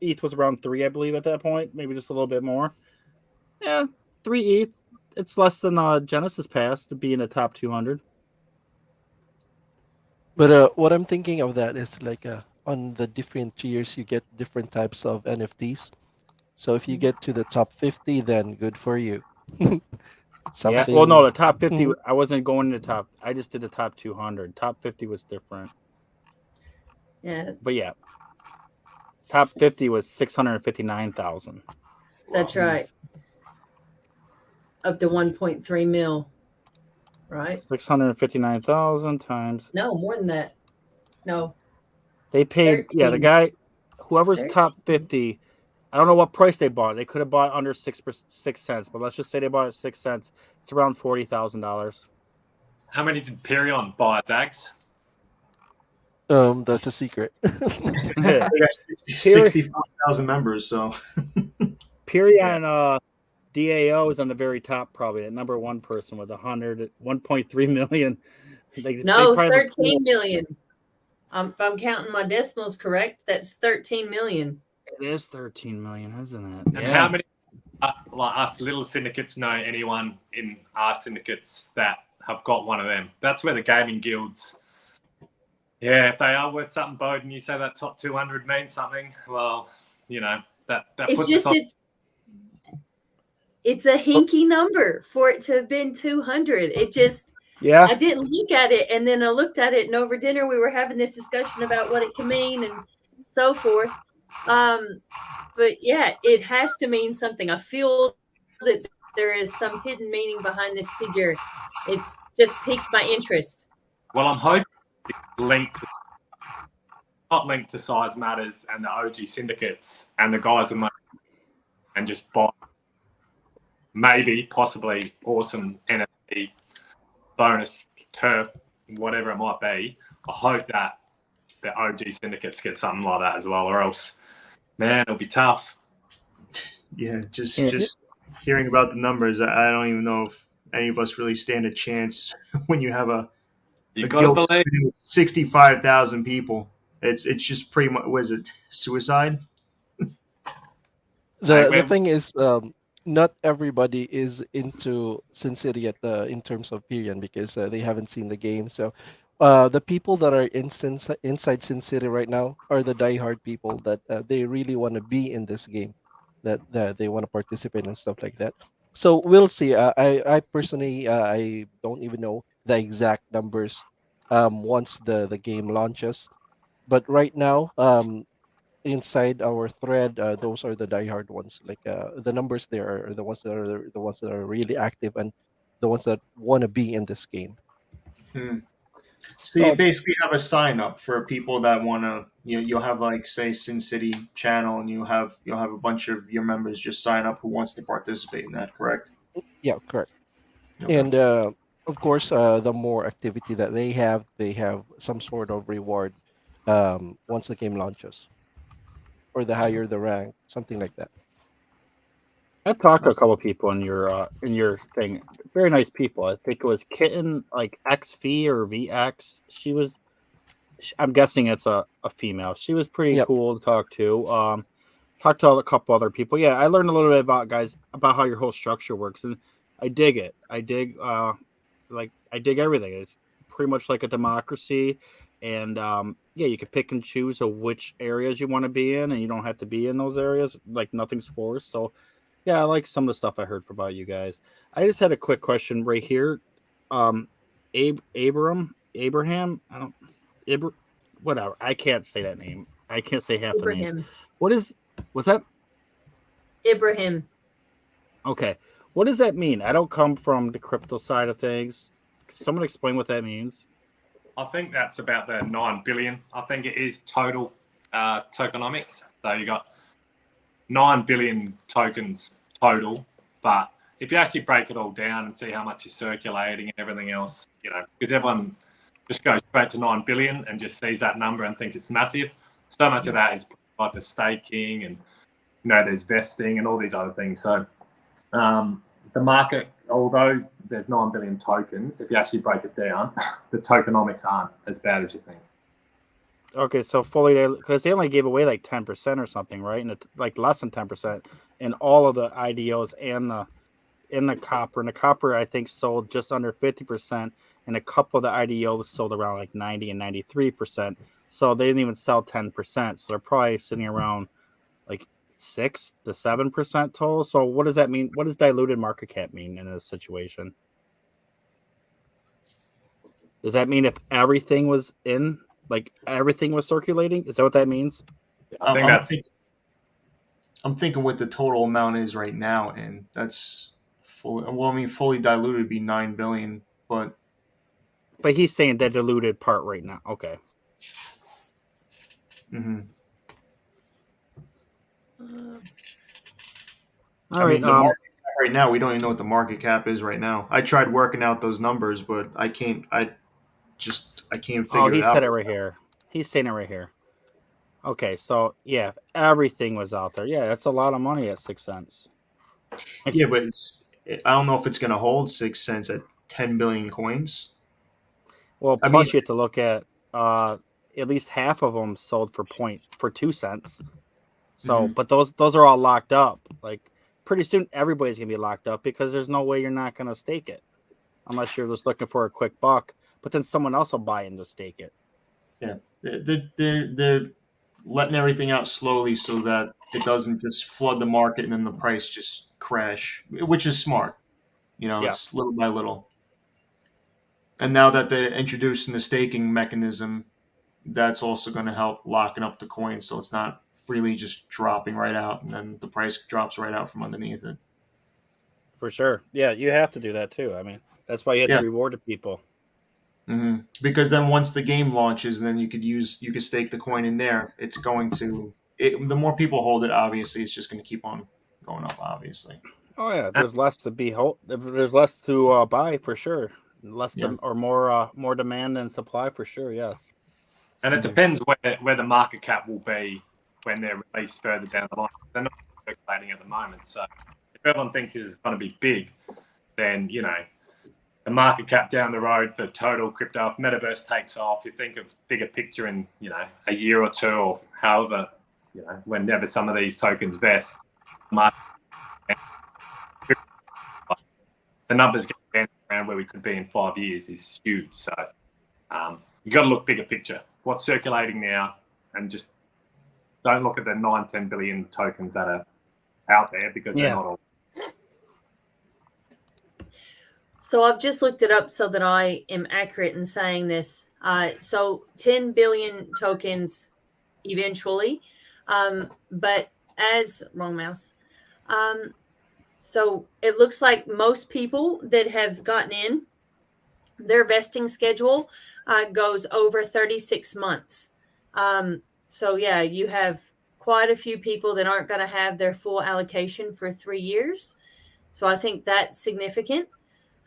ETH was around 3, I believe, at that point. Maybe just a little bit more. Yeah, 3 ETH. It's less than Genesis Pass to be in the top 200. But what I'm thinking of that is like on the different tiers, you get different types of NFTs. So if you get to the top 50, then good for you. Yeah. Well, no, the top 50. I wasn't going to the top. I just did the top 200. Top 50 was different. Yeah. But yeah, top 50 was 659,000. That's right. Up to 1.3 mil. Right? 659,000 times. No, more than that. No. They paid. 13. Yeah, the guy, whoever's 13. top 50. I don't know what price they bought. They could have bought under 6 cents, but let's just say they bought at 6 cents. It's around $40,000. How many did Perion buy, Zags? That's a secret. They got 65,000 members, so Perion DAO is on the very top, probably at number 1 person with 1.3 million. No, 13 million. If I'm counting my decimals correct, that's 13 million. It is 13 million, isn't it? And how many, like us little syndicates, know anyone in our syndicates that have got one of them? That's where the gaming guilds. Yeah, if they are worth something, Bowden, you say that top 200 means something. Well, that It's puts just us on. it's a hinky number for it to have been 200. It just Yeah. I didn't look at it, and then I looked at it, and over dinner we were having this discussion about what it can mean and so forth. But yeah, it has to mean something. I feel that there is some hidden meaning behind this figure. It's just piqued my interest. Well, I'm hoping it's not linked to Size Matters and the OG syndicates and the guys with money and just buy maybe, possibly awesome NFT bonus turf, whatever it might be. I hope that the OG syndicates get something like that as well, or else, man, it'll be tough. yeah, just hearing about the numbers, I don't even know if any of us really stand a chance when you have a gotta guild believe. with 65,000 people. It's just pretty much, was it suicide? The thing is, not everybody is into SynCity in terms of Perion because they haven't seen the game. So the people that are inside SynCity right now are the diehard people that they really want to be in this game, that they want to participate and stuff like that. So we'll see. I personally I don't even know the exact numbers once the game launches, but right now inside our thread, those are the diehard ones. Like the numbers there are the ones that are really active, and the ones that want to be in this game. So you basically have a sign up for people that want to. You'll have like say SYNCITY channel, and you'll have a bunch of your members just sign up who wants to participate in that. Correct? Yeah, correct. Okay. And of course, the more activity that they have some sort of reward once the game launches, or the higher the rank, something like that. I talked to a couple of people in your thing. Very nice people. I think it was Kitten, like XV or VX. I'm guessing it's a female. She was pretty Yep. cool to talk to. Talked to a couple other people. Yeah, I learned a little bit about how your whole structure works, and I dig it. I dig everything. It's pretty much like a democracy, and yeah, you can pick and choose of which areas you want to be in, and you don't have to be in those areas. Like nothing's forced. So yeah, I like some of the stuff I heard about you guys. I just had a quick question right here. Abraham, whatever. I can't say that name. I can't say half the names. Was that? Ibrahim. Okay. What does that mean? I don't come from the crypto side of things. Can someone explain what that means? I think that's about the 9 billion. I think it is total tokenomics. So you got 9 billion tokens total, but if you actually break it all down and see how much is circulating and everything else, because everyone just goes straight to 9 billion and just sees that number and thinks it's massive. So much of that is like the staking and, there's vesting and all these other things. So the market, although there's 9 billion tokens, if you actually break it down, the tokenomics aren't as bad as you think. Okay, so fully, because they only gave away like 10% or something, right? And like less than 10% in all of the IDOs and the copper. And the copper, I think, sold just under 50%, and a couple of the IDOs sold around like 90 and 93%. So they didn't even sell 10%. So they're probably sitting around like 6 to 7% total. So what does that mean? What does diluted market cap mean in this situation? Does that mean if everything was in? Like everything was circulating? Is that what that means? I think I'm thinking what the total amount is right now, and that's fully diluted would be 9 billion, but he's saying the diluted part right now. Okay. Mm-hmm. All right. The market cap right now, we don't even know what the market cap is right now. I tried working out those numbers, but I can't. I can't figure it out. He said it right here. He's saying it right here. Okay, so yeah, if everything was out there, yeah, that's a lot of money at 6 cents. Yeah, but I don't know if it's going to hold 6 cents at 10 billion coins. Well, plus you have to look at at least half of them sold for 2 cents. So, but those are all locked up. Like pretty soon, everybody's gonna be locked up because there's no way you're not gonna stake it, unless you're just looking for a quick buck. But then someone else will buy in to stake it. Yeah, they're letting everything out slowly so that it doesn't just flood the market and then the price just crash, which is smart. It's little by little. And now that they're introducing the staking mechanism, that's also going to help locking up the coin so it's not freely just dropping right out and then the price drops right out from underneath it. For sure. Yeah, you have to do that too. I mean, that's why you have to reward the people. Mm-hmm. Because then once the game launches, then you could stake the coin in there. It's going to the more people hold it, obviously, it's just going to keep on going up. Obviously. Oh yeah, there's less to there's less to buy for sure. Or more demand than supply for sure. Yes. And it depends where the market cap will be when they're released further down the line. They're not circulating at the moment. So if everyone thinks this is going to be big, then the market cap down the road for total crypto, if Metaverse takes off, you think of bigger picture in, a year or two or however, whenever some of these tokens vest, the numbers getting around where we could be in 5 years is huge. So you got to look bigger picture. What's circulating now, and just don't look at the 9-10 billion tokens that are out there because they're not all. So I've just looked it up so that I am accurate in saying this. So 10 billion tokens eventually, but wrong mouse. So it looks like most people that have gotten in, their vesting schedule goes over 36 months. So yeah, you have quite a few people that aren't going to have their full allocation for 3 years. So I think that's significant.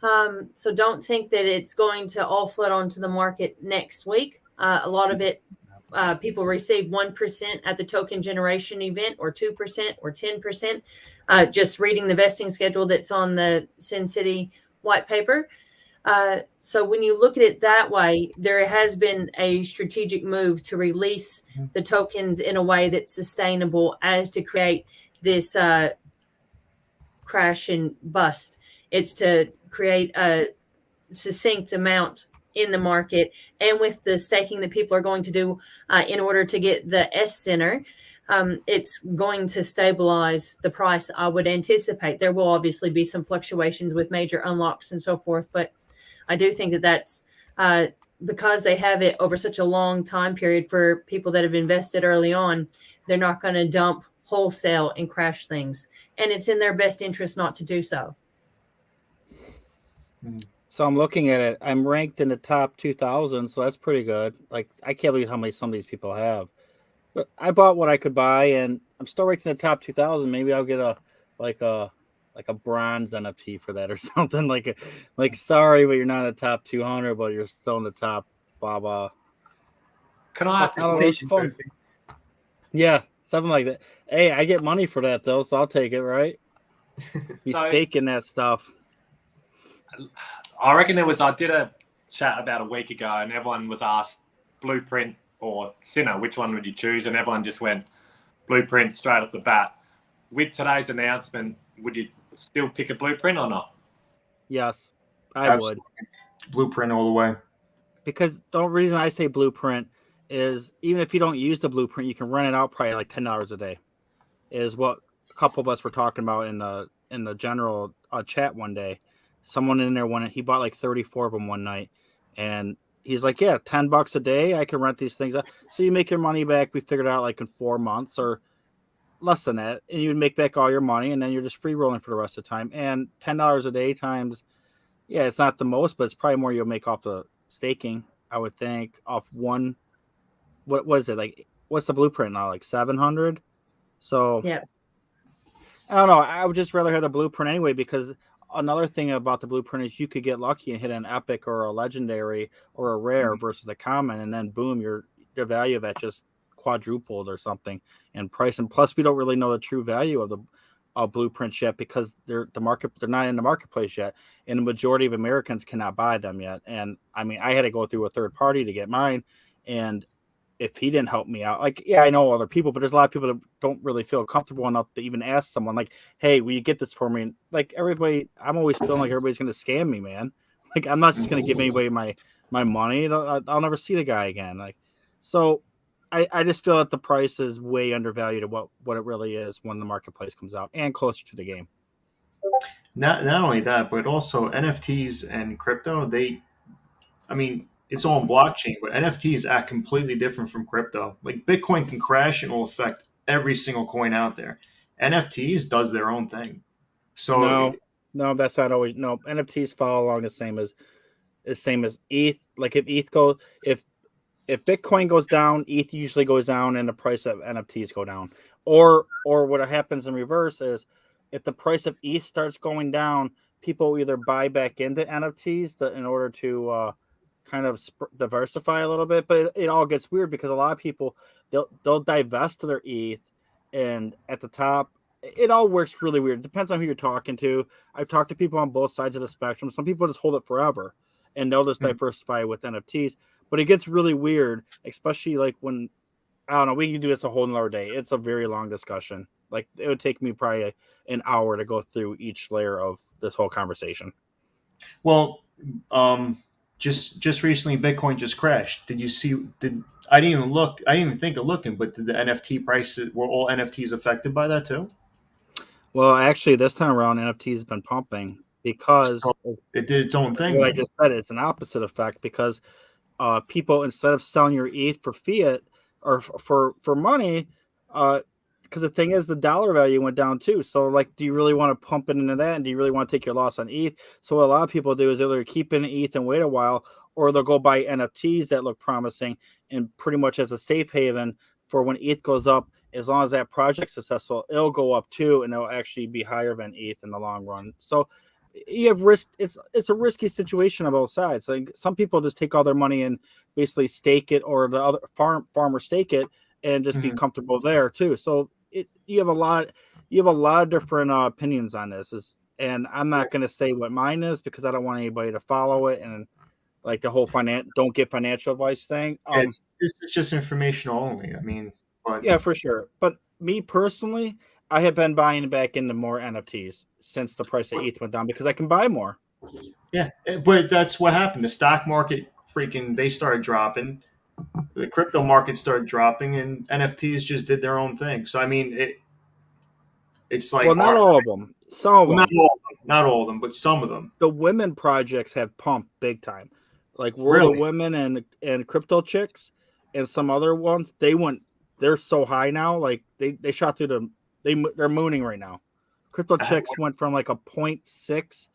So don't think that it's going to all flood onto the market next week. A lot of it, people receive 1% at the token generation event, or 2%, or 10%. Just reading the vesting schedule that's on the SYNCITY white paper. So when you look at it that way, there has been a strategic move to release the tokens in a way that's sustainable, as to create this crash and bust. It's to create a succinct amount in the market, and with the staking that people are going to do in order to get the S center, it's going to stabilize the price. I would anticipate there will obviously be some fluctuations with major unlocks and so forth, but I do think that that's because they have it over such a long time period for people that have invested early on. They're not going to dump wholesale and crash things, and it's in their best interest not to do so. So I'm looking at it. I'm ranked in the top 2,000, so that's pretty good. Like, I can't believe how many some of these people have. But I bought what I could buy, and I'm still ranked in the top 2,000. Maybe I'll get a bronze NFT for that or something. Like sorry, but you're not in the top 200, but you're still in the top blah blah. Can I ask a Participation question? trophy. Yeah, something like that. Hey, I get money for that though, so I'll take it, right? Be So- staking that stuff. I reckon I did a chat about a week ago, and everyone was asked Blueprint or Sinner, which one would you choose? And everyone just went Blueprint straight off the bat. With today's announcement, would you still pick a Blueprint or not? Yes, I Absolutely. would. Blueprint all the way. Because the reason I say Blueprint is, even if you don't use the Blueprint, you can rent it out probably like $10 a day. Is what a couple of us were talking about in the general chat one day. Someone in there he bought like 34 of them one night, and he's like, yeah, $10 a day, I can rent these things out. So you make your money back. We figured out like in 4 months or less than that, and you'd make back all your money, and then you're just free rolling for the rest of the time. And $10 a day times, yeah, it's not the most, but it's probably more you'll make off the staking, I would think, off one. What was it like? What's the Blueprint now? Like 700. So Yeah. I don't know. I would just rather have the Blueprint anyway, because another thing about the Blueprint is you could get lucky and hit an epic or a legendary or a rare versus a common, and then boom, the value of that just quadrupled or something in price. And plus, we don't really know the true value of the Blueprints yet, because they're not in the marketplace yet, and the majority of Americans cannot buy them yet. And I mean, I had to go through a third party to get mine, and if he didn't help me out, like, yeah, I know other people, but there's a lot of people that don't really feel comfortable enough to even ask someone like, hey, will you get this for me? And like everybody, I'm always feeling like everybody's going to scam me, man. Like, I'm not just going to give anybody my money. I'll never see the guy again. Like, so I just feel that the price is way undervalued of what it really is when the marketplace comes out and closer to the game. Not only that, but also NFTs and crypto, it's all on blockchain, but NFTs act completely different from crypto. Like, Bitcoin can crash and it will affect every single coin out there. NFTs does their own thing. So no, that's not always. No, NFTs follow along the same as ETH. Like, if Bitcoin goes down, ETH usually goes down, and the price of NFTs go down. Or what happens in reverse is, if the price of ETH starts going down, people either buy back into NFTs in order to kind of diversify a little bit. But it all gets weird, because a lot of people, they'll divest to their ETH, and at the top, it all works really weird. It depends on who you're talking to. I've talked to people on both sides of the spectrum. Some people just hold it forever, and they'll just diversify with NFTs. But it gets really weird, especially like when, I don't know, we can do this a whole nother day. It's a very long discussion. Like, it would take me probably an hour to go through each layer of this whole conversation. Well, just recently, Bitcoin just crashed. Did you see? I didn't even look. I didn't even think of looking. But did the NFT prices, were all NFTs affected by that too? Well, actually, this time around, NFTs have been pumping because So it did its own thing. what I just said. It's an opposite effect, because people, instead of selling your ETH for fiat or for money, because the thing is, the dollar value went down too. So, like, do you really want to pump it into that, and do you really want to take your loss on ETH? So, what a lot of people do is they'll keep in ETH and wait a while, or they'll go buy NFTs that look promising, and pretty much as a safe haven for when ETH goes up. As long as that project's successful, it'll go up too, and it'll actually be higher than ETH in the long run. So, you have risk. It's a risky situation on both sides. Like, some people just take all their money and basically stake it, or the other farmer stake it and just be comfortable there too. So you have a lot of different opinions on this. And I'm not going to say what mine is because I don't want anybody to follow it, and like the whole don't get financial advice thing. This is just informational only. I mean, but yeah, for sure. But me personally, I have been buying back into more NFTs since the price of ETH went down because I can buy more. yeah, but that's what happened. The stock market they started dropping. The crypto market started dropping, and NFTs just did their own thing. So I mean, it's like, well, not all of them. Some of them. Not all of them, but some of them. The women projects have pumped big time. Like World of Women and Crypto Chicks and some other ones, they're so high now. Like they shot through they're mooning right now. Crypto Chicks went from like a 0.6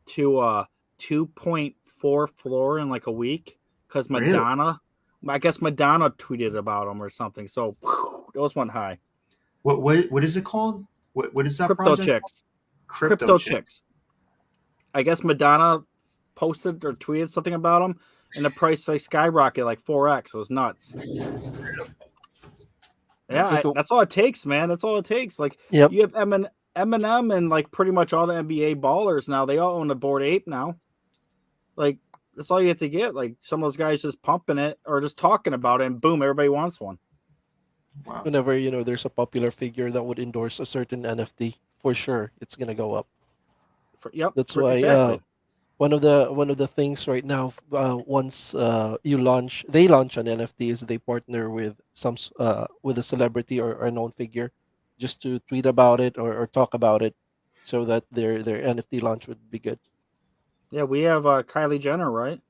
to a 2.4 floor in like a week because Madonna, I guess Madonna tweeted about them or something. So those went high. What is it called? What is that Crypto project? Chicks. Crypto Chicks. I guess Madonna posted or tweeted something about them, and the price skyrocketed like 4x. It was nuts. Yeah, that's all it takes, man. That's all it takes. Like, you have Eminem and like pretty much all the NBA ballers now. They all own a Bored Ape now. Like, that's all you have to get. Like, some of those guys just pumping it or just talking about it, and boom, everybody wants one. Wow. Whenever there's a popular figure that would endorse a certain NFT, for sure it's gonna go up. That's why exactly. one of the things right now, once they launch an NFT, is they partner with with a celebrity or a known figure, just to tweet about it or talk about it, so that their NFT launch would be good. Yeah, we have Kylie Jenner, right?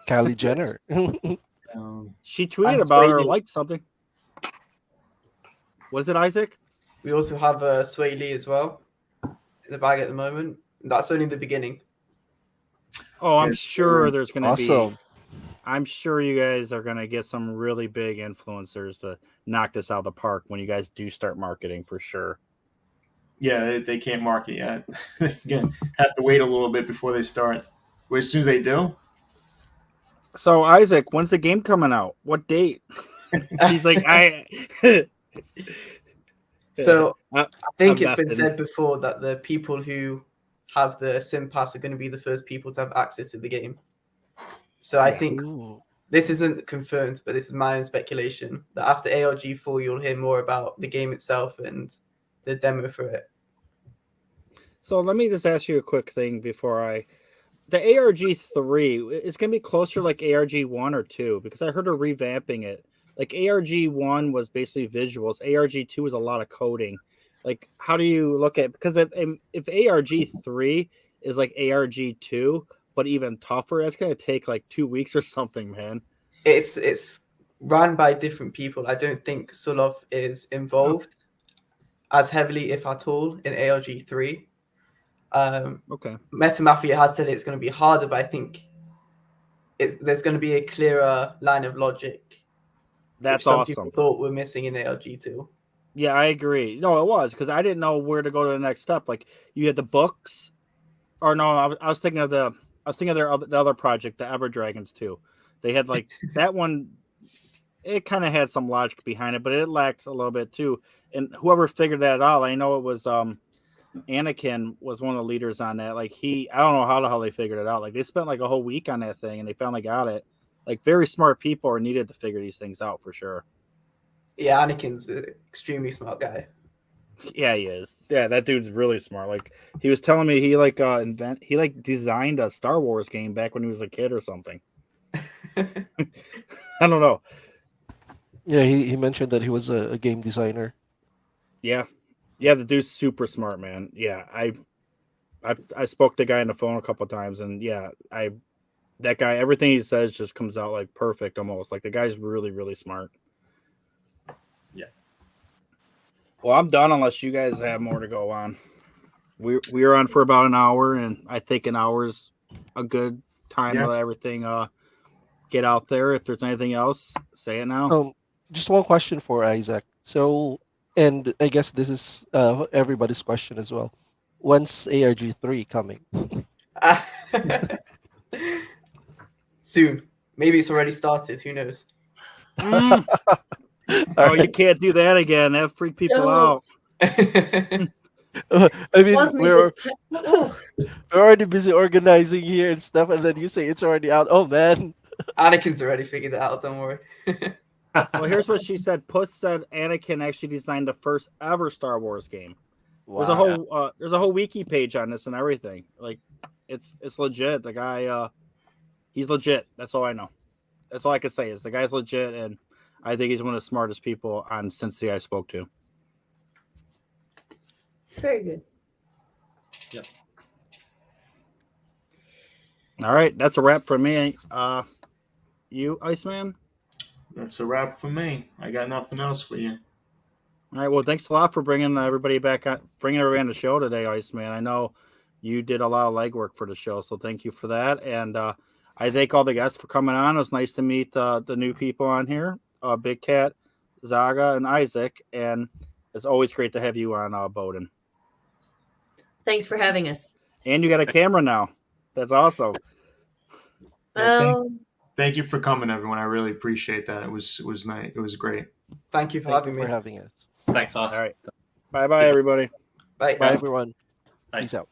Kylie Jenner. She tweeted about it or liked something. Was it Isaac? We also have Sway Lee as well in the bag at the moment. That's only the beginning. Oh, I'm sure there's going to awesome. be. I'm sure you guys are going to get some really big influencers to knock this out of the park when you guys do start marketing, for sure. Yeah, they can't market yet. They're going to have to wait a little bit before they start. Well, as soon as they do. So, Isaac, when's the game coming out? What date? He's like, So I think it's been said before that the people who have the SIM pass are going to be the first people to have access to the game. So I think this isn't confirmed, but this is my own speculation that after ARG4, you'll hear more about the game itself and the demo for it. So let me just ask you a quick thing before the ARG3 is going to be closer like ARG1 or 2, because I heard her revamping it. Like ARG1 was basically visuals. ARG2 was a lot of coding. Like, how do you look at, because if ARG3 is like ARG2, but even tougher, that's going to take like 2 weeks or something, man. It's run by different people. I don't think Sulov is involved as heavily, if at all, in ARG3. Okay. Meta Mafia has said it's going to be harder, but I think there's going to be a clearer line of logic. That's some awesome. People thought we're missing in ARG2. Yeah, I agree. No, it was, because I didn't know where to go to the next step. Like, you had the books, or no, I was thinking of the other project, the Ever Dragons 2. They had like that one. It kind of had some logic behind it, but it lacked a little bit too. And whoever figured that out, I know it was Anakin was one of the leaders on that. Like, I don't know how the hell they figured it out. Like, they spent like a whole week on that thing, and they finally got it. Like, very smart people are needed to figure these things out for sure. Yeah, Anakin's an extremely smart guy. Yeah, he is. Yeah, that dude's really smart. Like, he was telling me he designed a Star Wars game back when he was a kid or something. I don't know. Yeah, he mentioned that he was a game designer. Yeah, the dude's super smart, man. Yeah, I spoke to the guy on the phone a couple of times, and yeah, that guy, everything he says just comes out like perfect almost. Like, the guy's really, really smart. Yeah. Well, I'm done unless you guys have more to go on. We are on for about an hour, and I think an hour is a good time to let everything get out there. If there's anything else, say it now. Just one question for Isaac. So, and I guess this is everybody's question as well. When's ARG3 coming? Soon. Maybe it's already started. Who knows? Oh, you can't do that again. That freak people out. I mean, we're already busy organizing here and stuff, and then you say it's already out. Oh man, Anakin's already figured it out. Don't worry. Well, here's what she said. Puss said Anakin actually designed the first ever Star Wars game. Wow. There's a whole wiki page on this and everything. Like, it's legit. The guy, he's legit. That's all I know. That's all I can say is the guy's legit, and I think he's one of the smartest people on SYNCITY I spoke to. Very good. Yep. All right, that's a wrap for me. You, Iceman? That's a wrap for me. I got nothing else for you. All right. Well, thanks a lot for bringing everybody on the show today, Iceman. I know you did a lot of legwork for the show, so thank you for that. And I thank all the guests for coming on. It was nice to meet the new people on here, Big Cat, Zaga, and Isaac. And it's always great to have you on, Bowden. Thanks for having us. And you got a camera now. That's awesome. Thank you for coming, everyone. I really appreciate that. It was nice. It was great. Thank you for having me. having us. Thanks, Austin. All right. Bye-bye, everybody. Bye. Bye, everyone. Bye. Peace out.